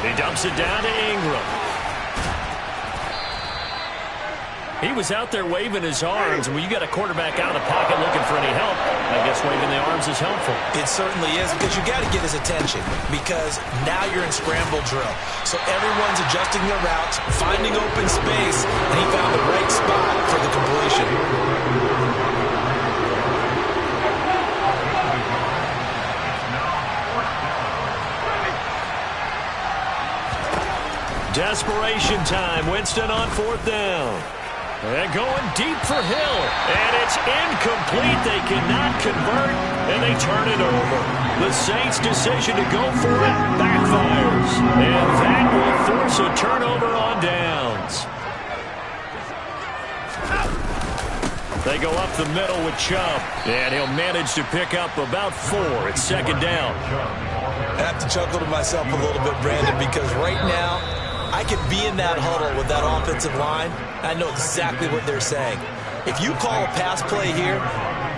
Speaker 6: He dumps it down to Ingram. He was out there waving his arms. When you got a quarterback out of the pocket looking for any help, I guess waving the arms is helpful.
Speaker 5: It certainly is, because you got to get his attention, because now you're in scramble drill. So everyone's adjusting their routes, finding open space, and he found the right spot for the completion.
Speaker 1: Desperation time. Winston on 4th down. And going deep for Hill. And it's incomplete. They cannot convert, and they turn it over. The Saints' decision to go for it backfires. And that will force a turnover on downs. They go up the middle with Chubb. And he'll manage to pick up about 4. It's 2nd down.
Speaker 5: I have to chuckle to myself a little bit, Brandon, because right now, I could be in that huddle with that offensive line. I know exactly what they're saying. If you call a pass play here,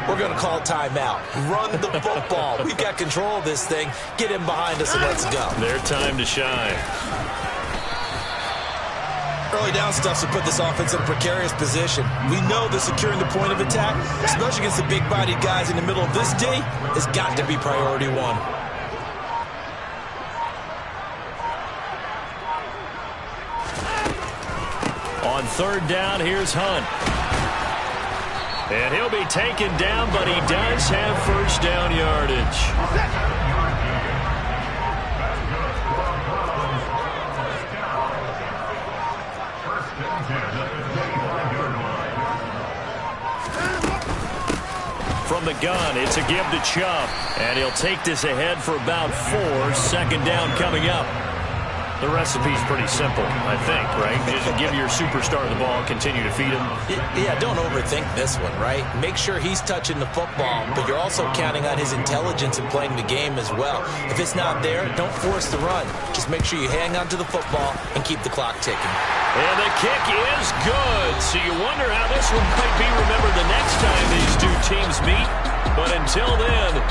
Speaker 5: we're going to call timeout. Run the football. We've got control of this thing. Get him behind us and let's go.
Speaker 1: Their time to shine.
Speaker 5: Early down stuffs will put this offense in a precarious position. We know that securing the point of attack, especially against the big-bodied guys in the middle of this D, has got to be priority 1.
Speaker 1: On 3rd down, here's Hunt. And he'll be taken down, but he does have 1st down yardage. From the gun, it's a give to Chubb. And he'll take this ahead for about 4. 2nd down coming up. The recipe's pretty simple, I think, right? Just give your superstar the ball, continue to feed him.
Speaker 5: Yeah, don't overthink this one, right? Make sure he's touching the football, but you're also counting on his intelligence in playing the game as well. If it's not there, don't force the run. Just make sure you hang on to the football and keep the clock ticking.
Speaker 1: And the kick is good. So you wonder how this one might be remembered the next time these two teams meet. But until then,